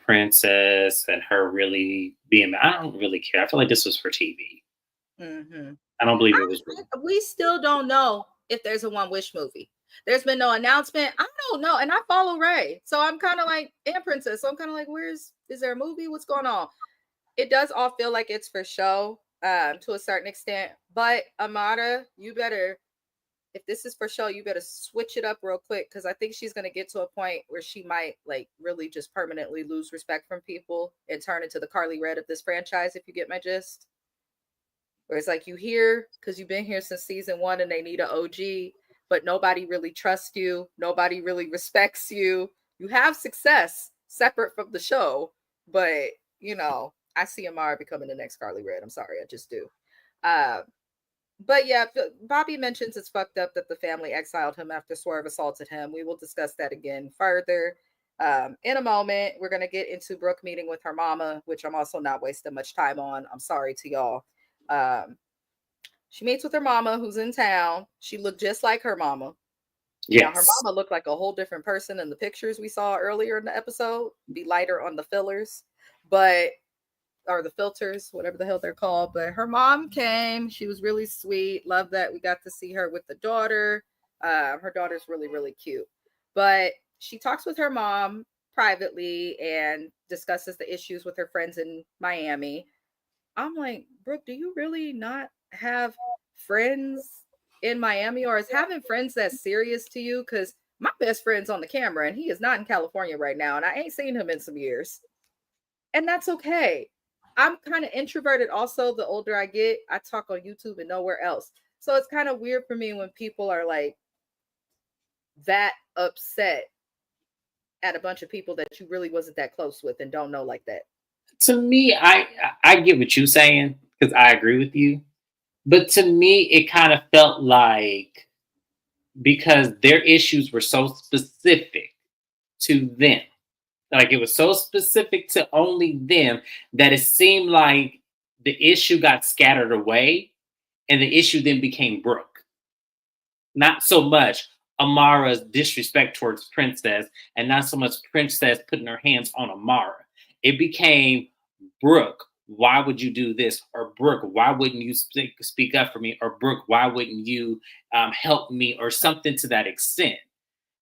Princess and her really being. I don't really care. I feel like this was for TV. Mm-hmm. I don't believe it was real. We still don't know if there's a One Wish movie. There's been no announcement. I don't know. And I follow Ray. So I'm kind of like, and Princess. So I'm kind of like, is there a movie? What's going on? It does all feel like it's for show to a certain extent. But Amara, you better, if this is for show, you better switch it up real quick, because I think she's going to get to a point where she might like really just permanently lose respect from people and turn into the Carly Red of this franchise, if you get my gist. Where it's like you hear because you've been here since season 1 and they need an OG, but nobody really trusts you. Nobody really respects you. You have success separate from the show, but I see Amara becoming the next Carly Red. I'm sorry, I just do. But yeah, Bobby mentions it's fucked up that the family exiled him after Swerve assaulted him. We will discuss that again further. In a moment, we're going to get into Brooke meeting with her mama, which I'm also not wasting much time on. I'm sorry to y'all. She meets with her mama, who's in town. She looked just like her mama. Yes. Now, her mama looked like a whole different person in the pictures we saw earlier in the episode. Be lighter on the fillers, or the filters, whatever the hell they're called. But her mom came. She was really sweet. Love that we got to see her with the daughter. Her daughter's really, really cute. But she talks with her mom privately and discusses the issues with her friends in Miami. I'm like, Brooke, do you really not have friends in Miami, or is having friends that serious to you? Because my best friend's on the camera and he is not in California right now, and I ain't seen him in some years. And that's okay. I'm kind of introverted also. The older I get, I talk on YouTube and nowhere else. So it's kind of weird for me when people are like that upset at a bunch of people that you really wasn't that close with and don't know like that. To me, I get what you're saying because I agree with you. But to me, it kind of felt like because their issues were so specific to them, like it was so specific to only them, that it seemed like the issue got scattered away and the issue then became Brooke. Not so much Amara's disrespect towards Princess and not so much Princess putting her hands on Amara. It became Brooke why would you do this? Or Brooke, why wouldn't you speak up for me? Or Brooke, why wouldn't you help me? Or something to that extent.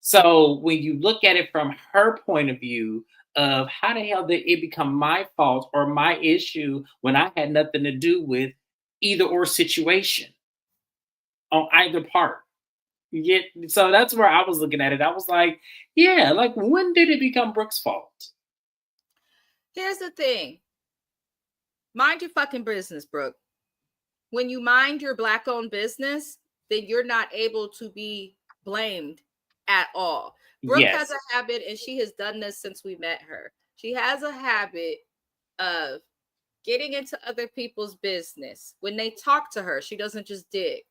So when you look at it from her point of view of how the hell did it become my fault or my issue when I had nothing to do with either or situation on either part. Yeah, so that's where I was looking at it. I was like, yeah, like when did it become Brooke's fault? Here's the thing. Mind your fucking business, Brooke. When you mind your black owned business, then you're not able to be blamed at all. Brooke has Yes, a habit, and she has done this since we met her. She has a habit of getting into other people's business. When they talk to her, she doesn't just dig.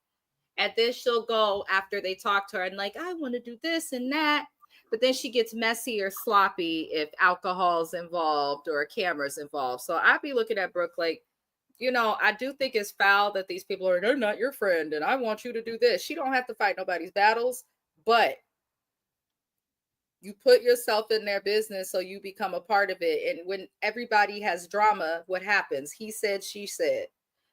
And then she'll go after they talk to her and like, I want to do this and that. But then she gets messy or sloppy if alcohol's involved or a camera's involved. So I'd be looking at Brooke like, I do think it's foul that these people are, they're not your friend and I want you to do this. She don't have to fight nobody's battles, but you put yourself in their business so you become a part of it. And when everybody has drama, what happens? He said, she said.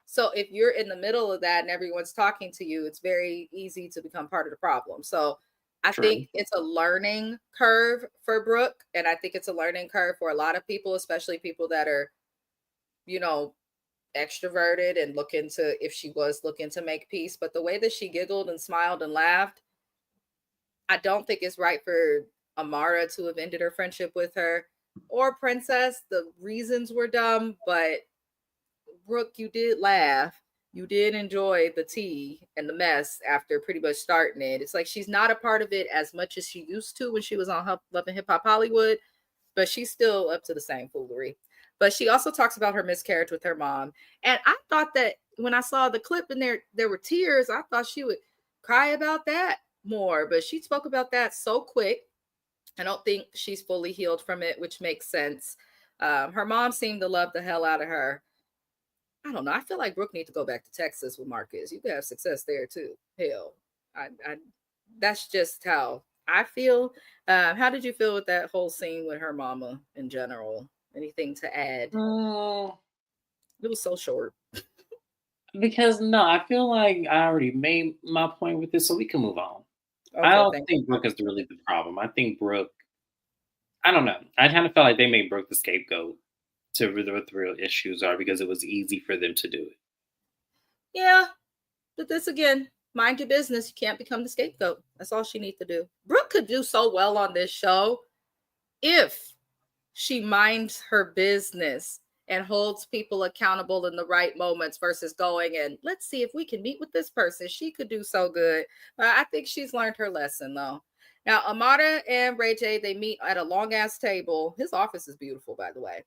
So if you're in the middle of that and everyone's talking to you, it's very easy to become part of the problem. So I think true. it's a learning curve for Brooke. And I think it's a learning curve for a lot of people, especially people that are, you know, extroverted and looking to, if she was looking to make peace. But the way that she giggled and smiled and laughed, I don't think it's right for Amara to have ended her friendship with her or Princess. The reasons were dumb, but Brooke, you did laugh. You did enjoy the tea and the mess after pretty much starting it. It's like she's not a part of it as much as she used to when she was on Love and Hip Hop Hollywood, but she's still up to the same foolery. But she also talks about her miscarriage with her mom. And I thought that when I saw the clip and there were tears, I thought she would cry about that more. But she spoke about that so quick. I don't think she's fully healed from it, which makes sense. Her mom seemed to love the hell out of her. I don't know. I feel like Brooke needs to go back to Texas with Marcus. You could have success there too. Hell, I that's just how I feel. How did you feel with that whole scene with her mama in general? Anything to add? Uh, It was so short. because no, I feel like I already made my point with this, so we can move on. I Okay, don't thank think Brooke is really the problem. I think Brooke, I don't know. I kind of felt like they made Brooke the scapegoat to what the real issues are because it was easy for them to do it. you. Yeah, but this again, mind your business. You can't become the scapegoat. That's all she needs to do. Brooke could do so well on this show if she minds her business and holds people accountable in the right moments versus going and let's see if we can meet with this person. She could do so good. I think she's learned her lesson though. Now, Amada and Ray J, they meet at a long ass table. His office is beautiful, by the way.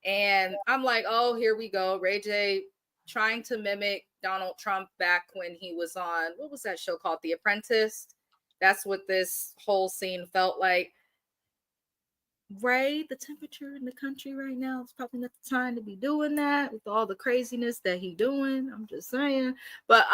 And I'm like, oh, here we go. Ray J trying to mimic Donald Trump back when he was on, what was that show called? The Apprentice. That's what this whole scene felt like. Ray, the temperature in the country right now is probably not the time to be doing that with all the craziness that he doing. I'm just saying. But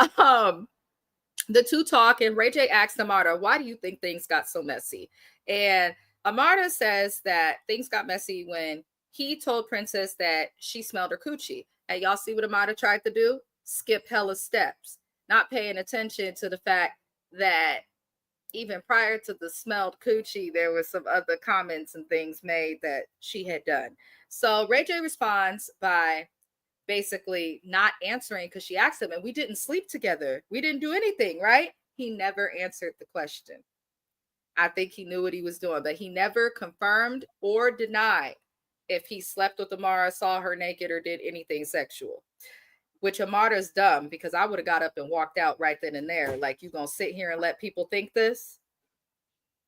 the two talk and Ray J asks Amarda, why do you think things got so messy? And Amarda says that things got messy when he told Princess that she smelled her coochie. And y'all see what Amarda tried to do? Skip hella steps, not paying attention to the fact that even prior to the smelled coochie, there was some other comments and things made that she had done. So Ray J responds by basically not answering because she asked him, and we didn't sleep together. We didn't do anything, right? He never answered the question. I think he knew what he was doing, but he never confirmed or denied if he slept with Amara, saw her naked, or did anything sexual. Which Amara's dumb because I would have got up and walked out right then and there. Like, you gonna sit here and let people think this?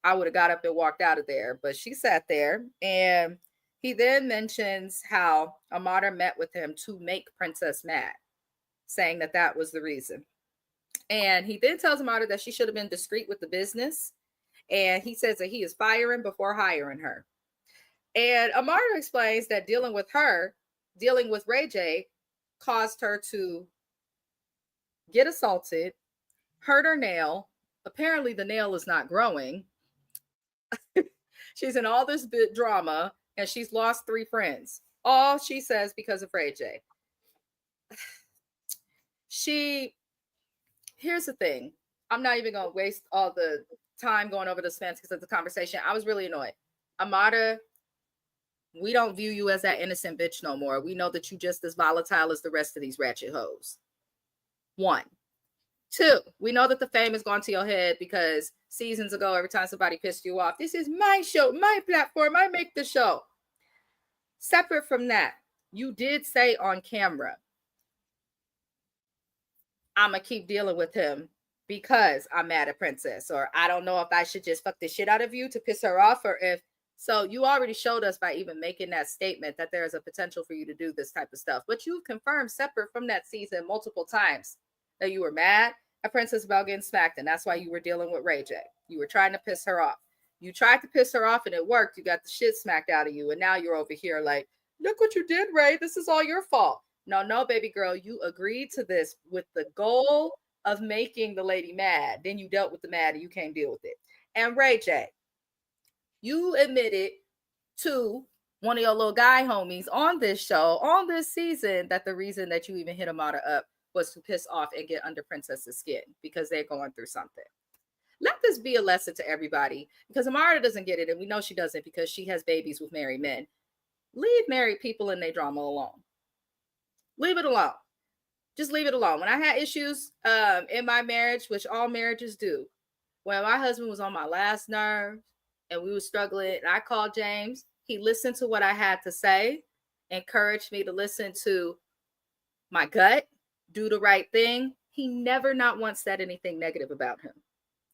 I would have got up and walked out of there. But she sat there, and he then mentions how Amada met with him to make Princess mad, saying that that was the reason. And he then tells Amada that she should have been discreet with the business. And he says that he is firing before hiring her. And Amada explains that dealing with Ray J, caused her to get assaulted, hurt her nail. Apparently, the nail is not growing. She's in all this bit drama and she's lost 3 friends. All she says because of Ray J. Here's the thing. I'm not even gonna waste all the time going over the semantics of the conversation. I was really annoyed. Amada, we don't view you as that innocent bitch no more. We know that you just as volatile as the rest of these ratchet hoes. One. Two, we know that the fame has gone to your head because seasons ago, every time somebody pissed you off, this is my show, my platform, I make the show. Separate from that, you did say on camera, I'm going to keep dealing with him because I'm mad at Princess, or I don't know if I should just fuck the shit out of you to piss her off, or if so. You already showed us by even making that statement that there is a potential for you to do this type of stuff, but you've confirmed separate from that season multiple times that you were mad at Princess about getting smacked, and that's why you were dealing with Ray J. You were trying to piss her off. You tried to piss her off and it worked. You got the shit smacked out of you, and now you're over here like, look what you did, Ray. This is all your fault. No, baby girl, you agreed to this with the goal of making the lady mad. Then you dealt with the mad and you can't deal with it. And Ray J, you admitted to one of your little guy homies on this show, on this season, that the reason that you even hit Amada up was to piss off and get under Princess's skin because they're going through something. Let this be a lesson to everybody, because Amara doesn't get it, and we know she doesn't because she has babies with married men. Leave married people and their drama alone. Leave it alone. Just leave it alone. When I had issues in my marriage, which all marriages do, when my husband was on my last nerve and we were struggling, and I called James, he listened to what I had to say, encouraged me to listen to my gut, do the right thing. He never not once said anything negative about him.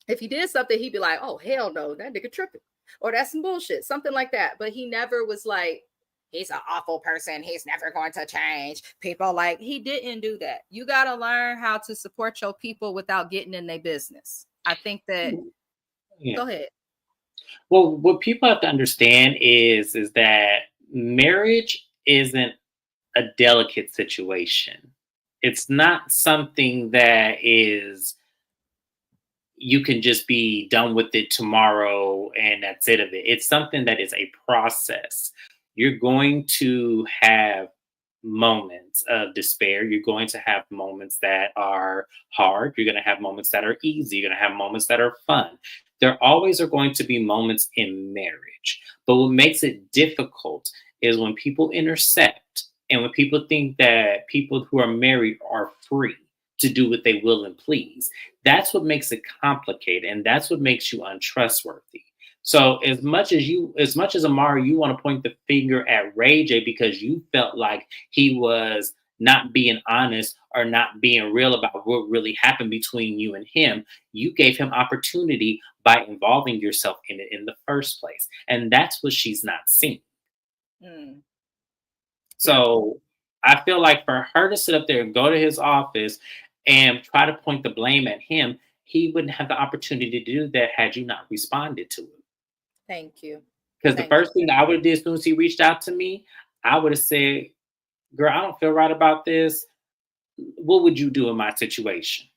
If he did something, he'd be like, oh, hell no, that nigga tripping. Or that's some bullshit, something like that. But he never was like, he's an awful person, he's never going to change. People like, he didn't do that. You got to learn how to support your people without getting in their business. I think that, Go ahead. Well, what people have to understand is that marriage isn't a delicate situation. It's not something that is you can just be done with it tomorrow and that's it of it. It's something that is a process. You're going to have moments of despair. You're going to have moments that are hard. You're going to have moments that are easy. You're going to have moments that are fun. There always are going to be moments in marriage. But what makes it difficult is when people intersect and when people think that people who are married are free to do what they will and please. That's what makes it complicated, and that's what makes you untrustworthy. So as much as Amari, you want to point the finger at Ray J because you felt like he was not being honest or not being real about what really happened between you and him. You gave him opportunity by involving yourself in it in the first place. And that's what she's not seeing. Mm. So I feel like for her to sit up there and go to his office and try to point the blame at him, he wouldn't have the opportunity to do that had you not responded to it. Thank you. Because the first thing I would have did as soon as he reached out to me, I would have said, girl, I don't feel right about this. What would you do in my situation?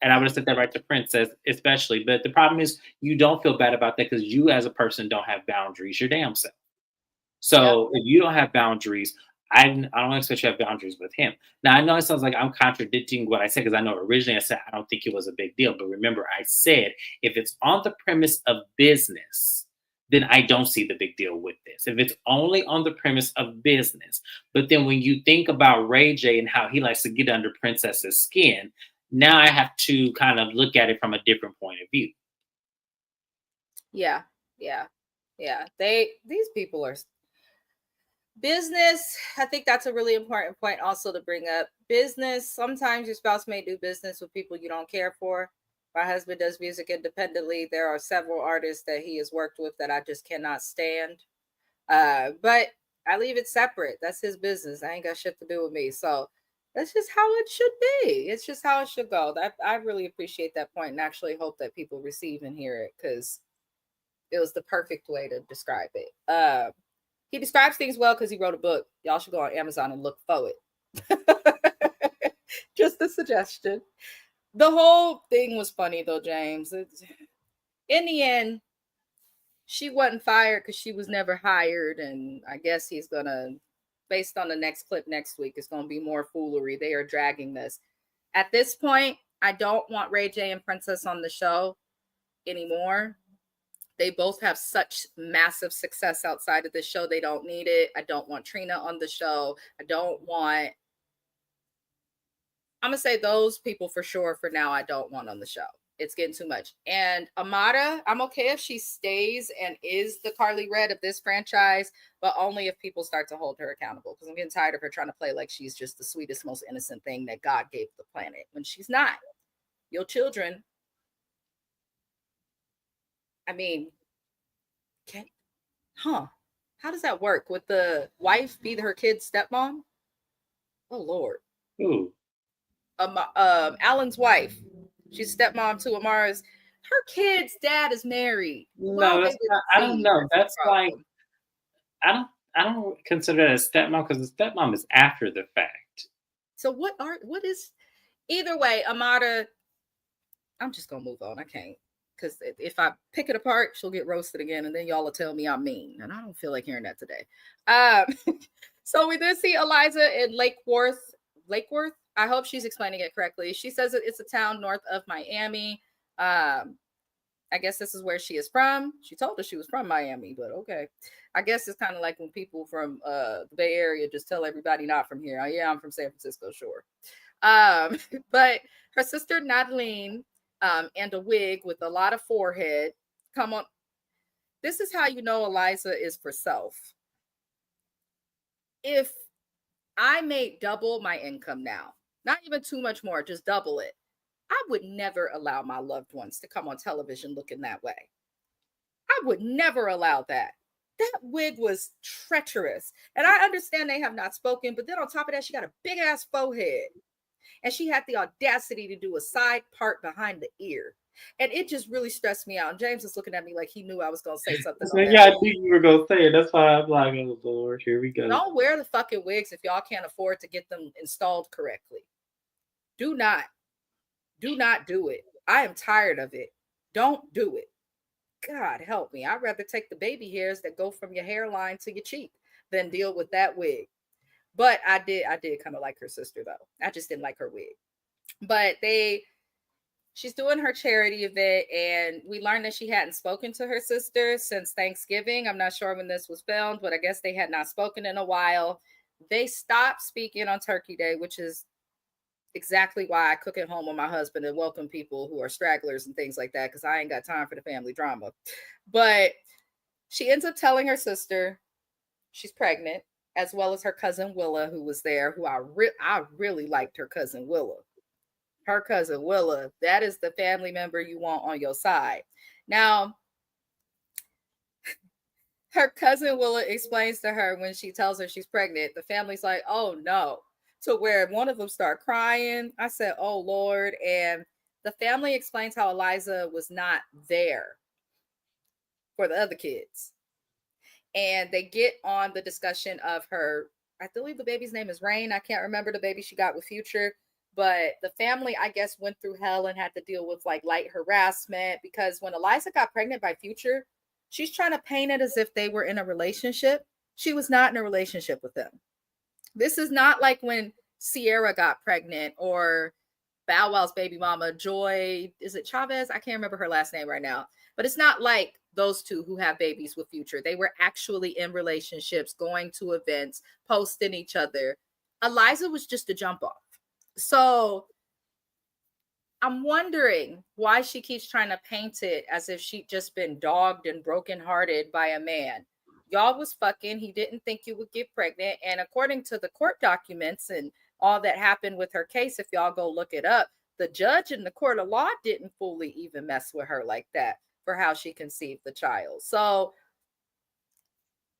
And I would have said that right to Princess, especially. But the problem is you don't feel bad about that because you as a person don't have boundaries, your damn self. So if you don't have boundaries, I don't expect you to have boundaries with him. Now, I know it sounds like I'm contradicting what I said because I know originally I said I don't think it was a big deal. But remember, I said if it's on the premise of business, then I don't see the big deal with this. If it's only on the premise of business, but then when you think about Ray J and how he likes to get under Princess's skin, now I have to kind of look at it from a different point of view. Yeah. These people are business. I think that's a really important point also to bring up. Business, sometimes your spouse may do business with people you don't care for. My husband does music independently. There are several artists that he has worked with that I just cannot stand. But I leave it separate. That's his business. I ain't got shit to do with me. So that's just how it should be. It's just how it should go. I really appreciate that point and actually hope that people receive and hear it because it was the perfect way to describe it. He describes things well because he wrote a book. Y'all should go on Amazon and look for it. Just a suggestion. The whole thing was funny though, James. In the end, she wasn't fired because she was never hired, and I guess he's gonna based on the next clip next week. It's going to be more foolery. They are dragging this. At this point, I don't want Ray J and Princess on the show anymore. They both have such massive success outside of the show. They don't need it. I don't want Trina on the show. I'm going to say those people for sure for now I don't want on the show. It's getting too much. And Amara, I'm okay if she stays and is the Carly Red of this franchise, but only if people start to hold her accountable, because I'm getting tired of her trying to play like she's just the sweetest, most innocent thing that God gave the planet when she's not. Your children, I mean, how does that work? Would the wife be her kid's stepmom? Oh, Lord. Ooh. Alan's wife. She's stepmom to Amara's. Her kid's dad is married. No, that's not, I don't know. That's like, I don't consider that a stepmom, because the stepmom is after the fact. So what is, either way, Amara, I'm just gonna move on. I can't, because if I pick it apart, she'll get roasted again, and then y'all will tell me I'm mean, and I don't feel like hearing that today. So we did see Eliza in Lake Worth. I hope she's explaining it correctly. She says that it's a town north of Miami. I guess this is where she is from. She told us she was from Miami, but okay. I guess it's kind of like when people from the Bay Area just tell everybody not from here. Oh, yeah, I'm from San Francisco, sure. But her sister Natalie and a wig with a lot of forehead. Come on. This is how you know Eliza is for self. If I made double my income now, not even too much more, just double it, I would never allow my loved ones to come on television looking that way. I would never allow that. That wig was treacherous. And I understand they have not spoken, but then on top of that, she got a big ass forehead. And she had the audacity to do a side part behind the ear. And it just really stressed me out. And James was looking at me like he knew I was going to say something. Yeah, I knew you were going to say it. That's why I'm like, oh, Lord, here we go. Don't wear the fucking wigs if y'all can't afford to get them installed correctly. Do not do it. I am tired of it. Don't do it. God help me. I'd rather take the baby hairs that go from your hairline to your cheek than deal with that wig. But I did kind of like her sister though. I just didn't like her wig. But she's doing her charity event, and we learned that she hadn't spoken to her sister since Thanksgiving. I'm not sure when this was filmed, but I guess they had not spoken in a while. They stopped speaking on Turkey Day, which is exactly why I cook at home with my husband and welcome people who are stragglers and things like that, because I ain't got time for the family drama. But she ends up telling her sister she's pregnant, as well as her cousin Willa, who was there, who I really liked her cousin Willa. Her cousin Willa, that is the family member you want on your side. Now, her cousin Willa explains to her when she tells her she's pregnant, the family's like, oh no, to where one of them start crying. I said, oh Lord. And the family explains how Eliza was not there for the other kids. And they get on the discussion of her, I believe the baby's name is Rain. I can't remember the baby she got with Future. But the family, I guess, went through hell and had to deal with like light harassment, because when Eliza got pregnant by Future, she's trying to paint it as if they were in a relationship. She was not in a relationship with them. This is not like when Sierra got pregnant or Bow Wow's baby mama, Joy, is it Chavez? I can't remember her last name right now. But it's not like those two who have babies with Future. They were actually in relationships, going to events, posting each other. Eliza was just a jump off. So I'm wondering why she keeps trying to paint it as if she'd just been dogged and brokenhearted by a man. Y'all was fucking. He didn't think you would get pregnant. And according to the court documents and all that happened with her case, if y'all go look it up, the judge in the court of law didn't fully even mess with her like that for how she conceived the child. So,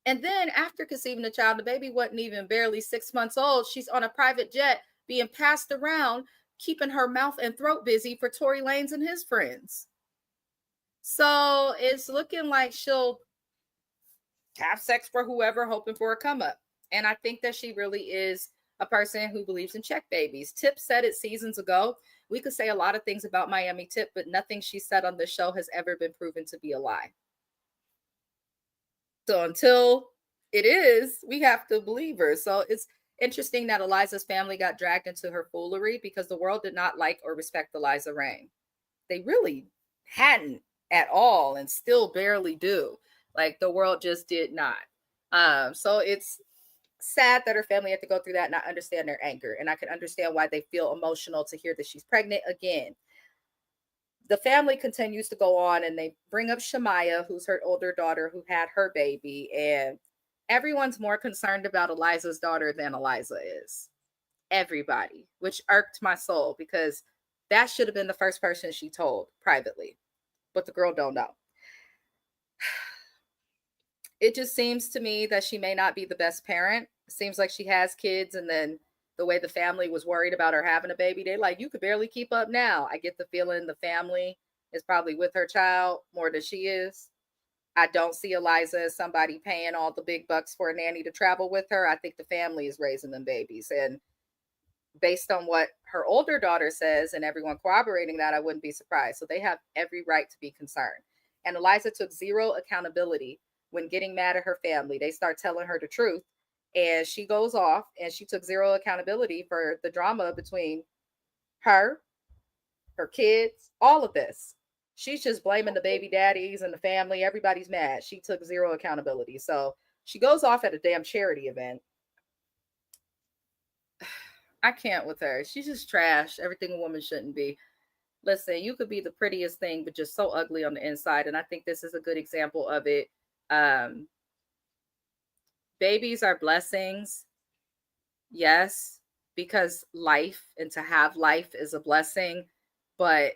and then after conceiving the child, the baby wasn't even barely 6 months old. She's on a private jet being passed around, keeping her mouth and throat busy for Tory Lanez and his friends. So it's looking like she'll have sex for whoever, hoping for a come up. And I think that she really is a person who believes in check babies. Tip said it seasons ago. We could say a lot of things about Miami Tip, but nothing she said on the show has ever been proven to be a lie. So until It is. We have to believe her. So it's interesting that Eliza's family got dragged into her foolery because the world did not like or respect Eliza Reign. They really hadn't at all and still barely do. Like the world just did not. So it's sad that her family had to go through that, and I understand their anger. And I can understand why they feel emotional to hear that she's pregnant again. The family continues to go on and they bring up Shemaya, who's her older daughter who had her baby. And everyone's more concerned about Eliza's daughter than Eliza is. Everybody, which irked my soul because that should have been the first person she told privately. But the girl don't know. It just seems to me that she may not be the best parent. It seems like she has kids, and then the way the family was worried about her having a baby, they like, you could barely keep up now. I get the feeling the family is probably with her child more than she is. I don't see Eliza as somebody paying all the big bucks for a nanny to travel with her. I think the family is raising them babies. And based on what her older daughter says and everyone corroborating that, I wouldn't be surprised. So they have every right to be concerned. And Eliza took zero accountability when getting mad at her family. They start telling her the truth and she goes off, and she took zero accountability for the drama between her, her kids, all of this. She's just blaming the baby daddies and the family. Everybody's mad. She took zero accountability. So she goes off at a damn charity event. I can't with her. She's just trash. Everything a woman shouldn't be. Listen, you could be the prettiest thing, but just so ugly on the inside. And I think this is a good example of it. Um, Babies are blessings. Yes, because life and to have life is a blessing. But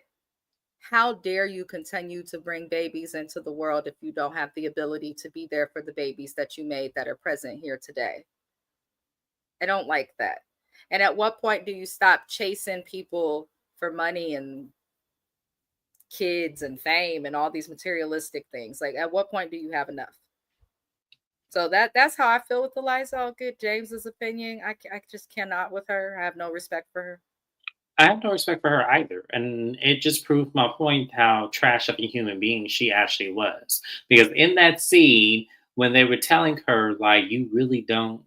how dare you continue to bring babies into the world if you don't have the ability to be there for the babies that you made that are present here today? I don't like that. And at what point do you stop chasing people for money and kids and fame and all these materialistic things? Like, at what point do you have enough? So that's how I feel with Eliza. I'll get James's opinion. I just cannot with her. I have no respect for her. I have no respect for her either. And it just proved my point how trash of a human being she actually was. Because in that scene, when they were telling her, like, you really don't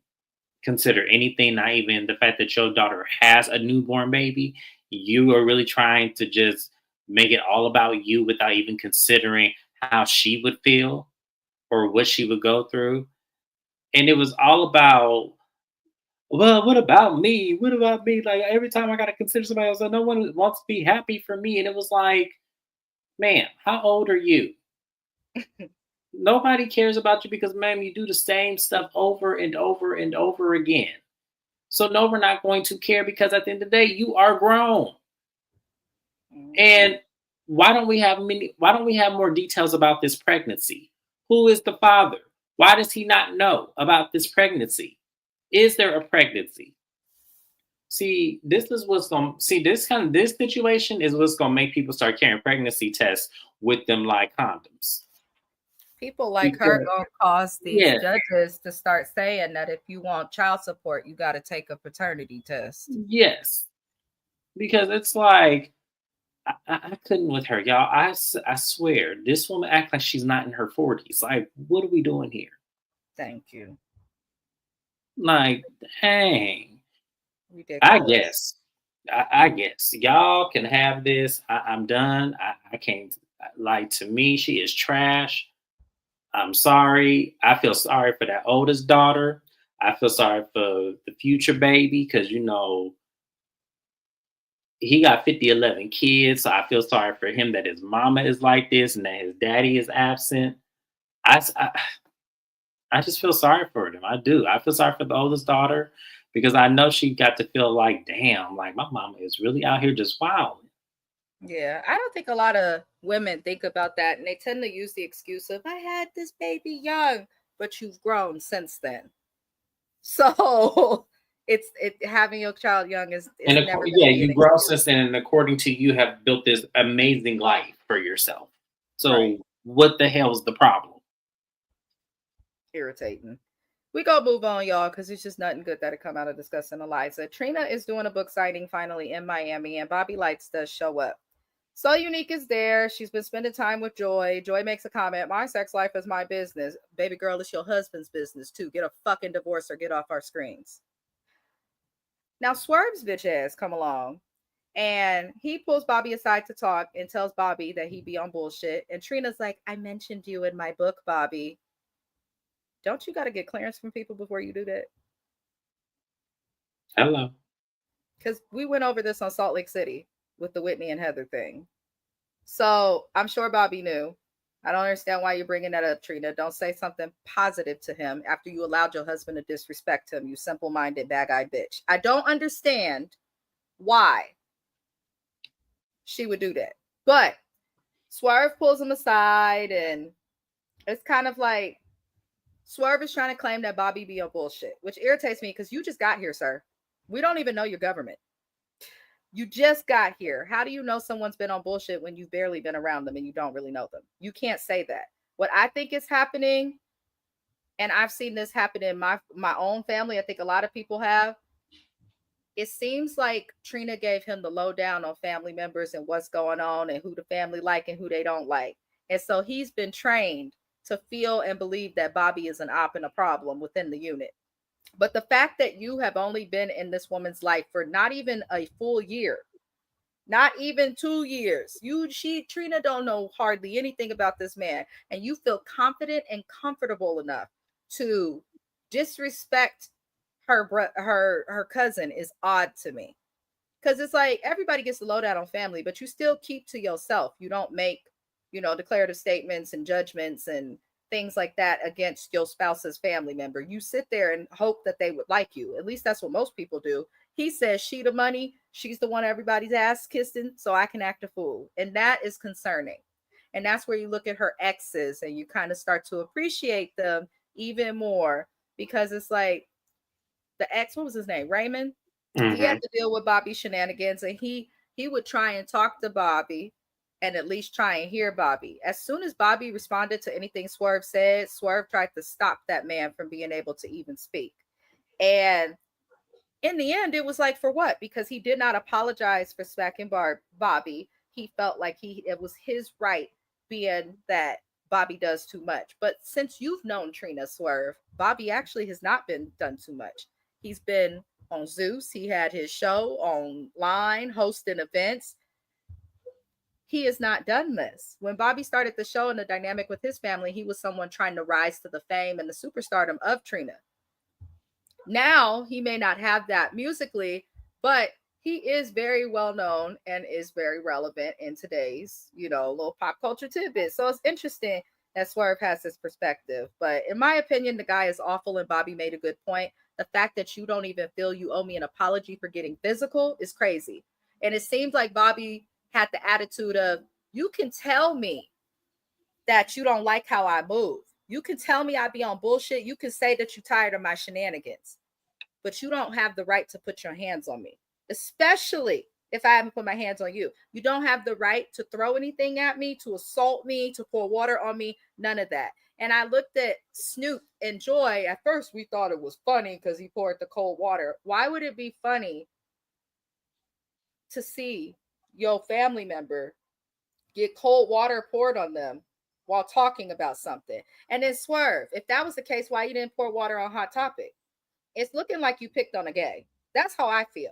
consider anything, not even the fact that your daughter has a newborn baby, you are really trying to just make it all about you without even considering how she would feel or what she would go through. And it was all about, well, what about me? What about me? Like every time I gotta consider somebody else, no one wants to be happy for me. And it was like, man, how old are you? Nobody cares about you because, man, you do the same stuff over and over and over again. So no, we're not going to care because at the end of the day, you are grown. Mhm. And why don't we have more details about this pregnancy? Who is the father? Why does he not know about this pregnancy? Is there a pregnancy? See, this situation is what's gonna make people start carrying pregnancy tests with them like condoms. People like her Because gonna cause these yeah, judges to start saying that if you want child support, you got to take a paternity test. yes. Because it's like I couldn't with her, y'all. I swear, this woman act like she's not in her 40s. Like, what are we doing here? Thank you. Like, dang. I Ridiculous. guess. I guess y'all can have this. I'm done. I can't. Like to me, she is trash. I'm sorry. I feel sorry for that oldest daughter. I feel sorry for the future baby because he got 11 kids. So I feel sorry for him that his mama is like this and that his daddy is absent. I, s- I just feel sorry for them. I do. I feel sorry for the oldest daughter because I know she got to feel like, damn, like my mama is really out here just wild. Yeah, I don't think a lot of women think about that, and they tend to use the excuse of "I had this baby young," but you've grown since then. So it having your child young is And never going to yeah, be an you grow excuse, since then, and according to you, have built this amazing life for yourself. right? So what the hell is the problem? Irritating. We go move on, y'all, because it's just nothing good that'll come out of discussing Eliza. Trina is doing a book signing finally in Miami, and Bobby Lights does show up. So Unique is there. She's been spending time with Joy. Joy makes a comment. My sex life is my business. Baby girl, it's your husband's business too. Get a fucking divorce or get off our screens. Now Swerve's bitch ass come along and he pulls Bobby aside to talk and tells Bobby that he be on bullshit. And Trina's like, I mentioned you in my book, Bobby. Don't you got to get clearance from people before you do that? Hello. Because we went over this on Salt Lake City with the Whitney and Heather thing. So I'm sure Bobby knew. I don't understand why you're bringing that up, Trina. Don't say something positive to him after you allowed your husband to disrespect him, you simple-minded, bag-eyed bitch. I don't understand why she would do that. But Swerve pulls him aside, and it's kind of like Swerve is trying to claim that Bobby be on bullshit, which irritates me because you just got here, sir. We don't even know your government. You just got here. How do you know someone's been on bullshit when you've barely been around them and you don't really know them? You can't say that. What I think is happening, and I've seen this happen in my own family, I think a lot of people have, it seems like Trina gave him the lowdown on family members and what's going on and who the family like and who they don't like. And so he's been trained to feel and believe that Bobby is an op and a problem within the unit. But the fact that you have only been in this woman's life for not even a full year, not even 2 years, Trina don't know hardly anything about this man, and you feel confident and comfortable enough to disrespect her cousin is odd to me. Because it's like everybody gets the lowdown on family, but you still keep to yourself. You don't make, declarative statements and judgments and things like that against your spouse's family member. You sit there and hope that they would like you. At least that's what most people do. He says she the money, she's the one everybody's ass kissing, so I can act a fool. And that is concerning. And that's where you look at her exes and you kind of start to appreciate them even more, because it's like the ex, what was his name? Raymond. Mm-hmm. He had to deal with Bobby's shenanigans, and he would try and talk to Bobby and at least try and hear Bobby. As soon as Bobby responded to anything Swerve said, Swerve tried to stop that man from being able to even speak. And in the end, it was like, for what? Because he did not apologize for smacking Bobby. He felt like it was his right, being that Bobby does too much. But since you've known Trina, Swerve, Bobby actually has not been done too much. He's been on Zeus. He had his show online, hosting events. He has not done this. When Bobby started the show and the dynamic with his family, he was someone trying to rise to the fame and the superstardom of Trina. Now, he may not have that musically, but he is very well known and is very relevant in today's, little pop culture tidbit. So it's interesting that Swerve has this perspective. But in my opinion, the guy is awful, and Bobby made a good point. The fact that you don't even feel you owe me an apology for getting physical is crazy. And it seems like Bobby had the attitude of, you can tell me that you don't like how I move. You can tell me I be on bullshit. You can say that you're tired of my shenanigans, but you don't have the right to put your hands on me, especially if I haven't put my hands on you. You don't have the right to throw anything at me, to assault me, to pour water on me, none of that. And I looked at Snoop and Joy. At first, we thought it was funny because he poured the cold water. Why would it be funny to see your family member get cold water poured on them while talking about something? And then Swerve, if that was the case, why you didn't pour water on Hot Topic? It's looking like you picked on a gay. That's how I feel.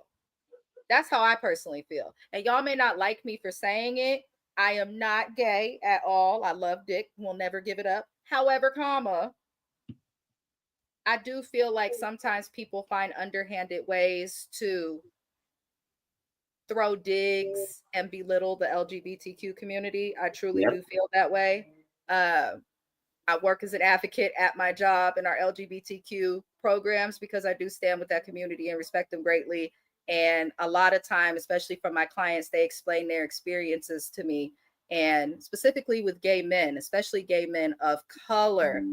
That's how I personally feel. And y'all may not like me for saying it. I am not gay at all. I love dick. Will never give it up. However, I do feel like sometimes people find underhanded ways to throw digs and belittle the LGBTQ community. I truly do feel that way. I work as an advocate at my job in our LGBTQ programs because I do stand with that community and respect them greatly. And a lot of time, especially from my clients, they explain their experiences to me. And specifically with gay men, especially gay men of color,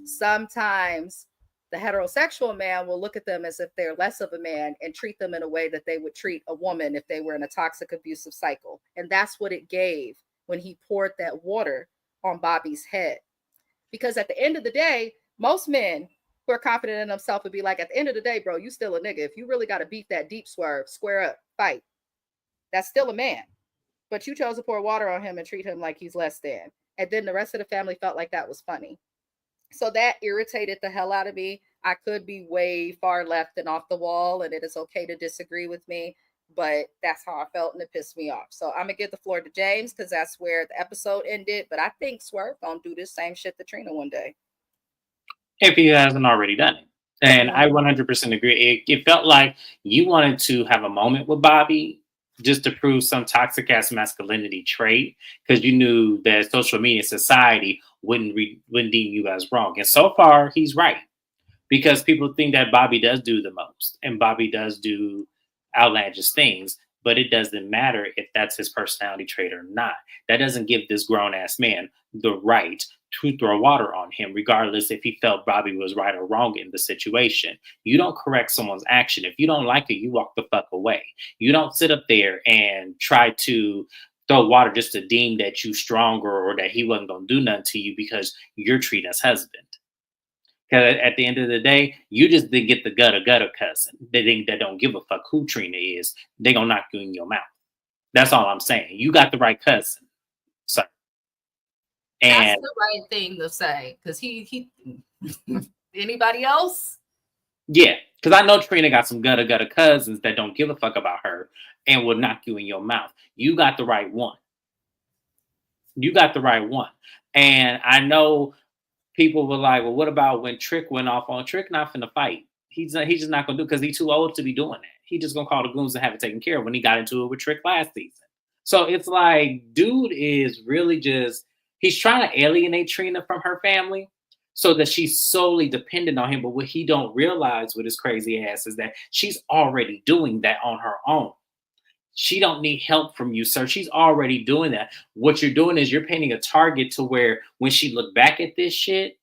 sometimes the heterosexual man will look at them as if they're less of a man and treat them in a way that they would treat a woman if they were in a toxic, abusive cycle. And that's what it gave when he poured that water on Bobby's head. Because at the end of the day, most men who are confident in themselves would be like, at the end of the day, bro, you still a nigga. If you really got to beat that deep, Swerve, square up, fight. That's still a man. but you chose to pour water on him and treat him like he's less than. And then the rest of the family felt like that was funny. So that irritated the hell out of me. I could be way far left and off the wall, and it is okay to disagree with me, but that's how I felt, and it pissed me off. So I'm gonna give the floor to James because that's where the episode ended. But I think Swerve gonna do this same shit to Trina one day. If he hasn't already done it. And I 100% agree. It felt like you wanted to have a moment with Bobby just to prove some toxic ass masculinity trait because you knew that social media society wouldn't deem you as wrong. And so far, he's right because people think that Bobby does do the most and Bobby does do outlandish things, but it doesn't matter if that's his personality trait or not. That doesn't give this grown ass man the right to throw water on him, regardless if he felt Bobby was right or wrong in the situation. You don't correct someone's action. If you don't like it, you walk the fuck away. You don't sit up there and try to throw water just to deem that you stronger or that he wasn't going to do nothing to you because you're Trina's husband. Because at the end of the day, you just didn't get the gutter cousin. They think that don't give a fuck who Trina is. They going to knock you in your mouth. That's all I'm saying. You got the right cousin. So. And that's the right thing to say, because he anybody else? Yeah, because I know Trina got some gutter cousins that don't give a fuck about her and will knock you in your mouth. You got the right one. You got the right one. And I know people were like, well, what about when Trick went off on Trick? Not finna fight. He's just not gonna do because he's too old to be doing that. He just gonna call the goons and have it taken care of when he got into it with Trick last season. So it's like, dude is really just. He's trying to alienate Trina from her family so that she's solely dependent on him. But what he don't realize with his crazy ass is that she's already doing that on her own. She don't need help from you, sir. She's already doing that. What you're doing is you're painting a target to where when she look back at this shit,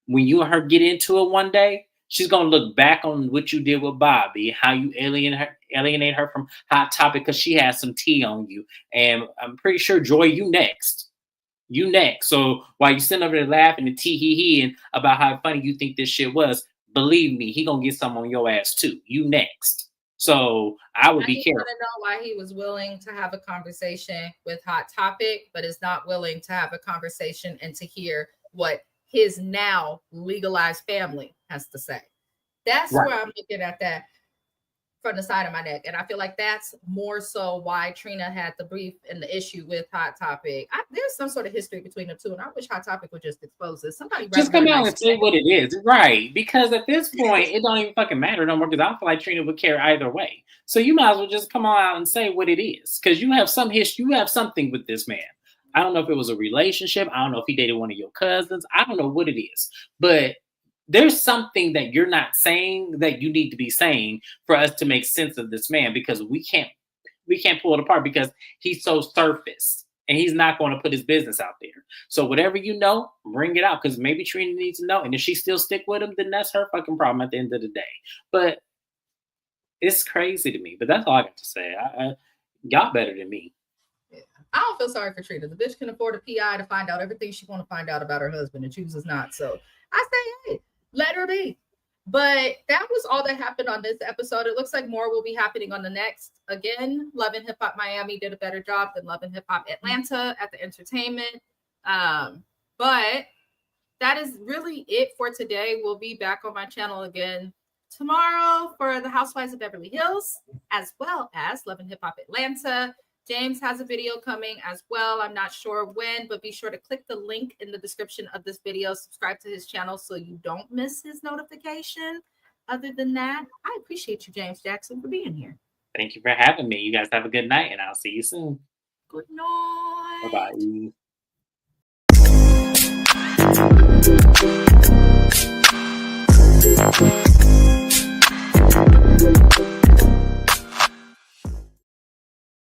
when you and her get into it one day, she's going to look back on what you did with Bobby, how you alienate her from Hot Topic because she has some tea on you. And I'm pretty sure, Joy, you next. You next. So while you sitting over there laughing and tee-hee-heeing about how funny you think this shit was, believe me, he gonna get some on your ass too. You next. So I would be careful. I don't know why he was willing to have a conversation with Hot Topic, but is not willing to have a conversation and to hear what his now legalized family has to say. That's right. Where I'm looking at that from the side of my neck. And I feel like that's more so why Trina had the brief and the issue with Hot Topic. There's some sort of history between the two, and I wish Hot Topic would just expose this. Somebody just come out and say what it is. Right. Because at this point, it don't even fucking matter no more because I don't feel like Trina would care either way. So you might as well just come on out and say what it is. Because you have some history, you have something with this man. I don't know if it was a relationship. I don't know if he dated one of your cousins. I don't know what it is. But there's something that you're not saying that you need to be saying for us to make sense of this man because we can't pull it apart because he's so surface and he's not going to put his business out there. So whatever you know, bring it out because maybe Trina needs to know. And if she still stick with him, then that's her fucking problem at the end of the day. But it's crazy to me. But that's all I got to say. Y'all better than me. Yeah. I don't feel sorry for Trina. The bitch can afford a PI to find out everything she want to find out about her husband and chooses not. So I say, hey, let her be. But that was all that happened on this episode. It looks like more will be happening on the next. Again, Love and Hip Hop Miami did a better job than Love and Hip Hop Atlanta at the entertainment. But that is really it for today. We'll be back on my channel again tomorrow for the Housewives of Beverly Hills, as well as Love and Hip Hop Atlanta. James has a video coming as well. I'm not sure when, but be sure to click the link in the description of this video. Subscribe to his channel so you don't miss his notification. Other than that, I appreciate you, James Jackson, for being here. Thank you for having me. You guys have a good night, and I'll see you soon. Good night. Bye-bye.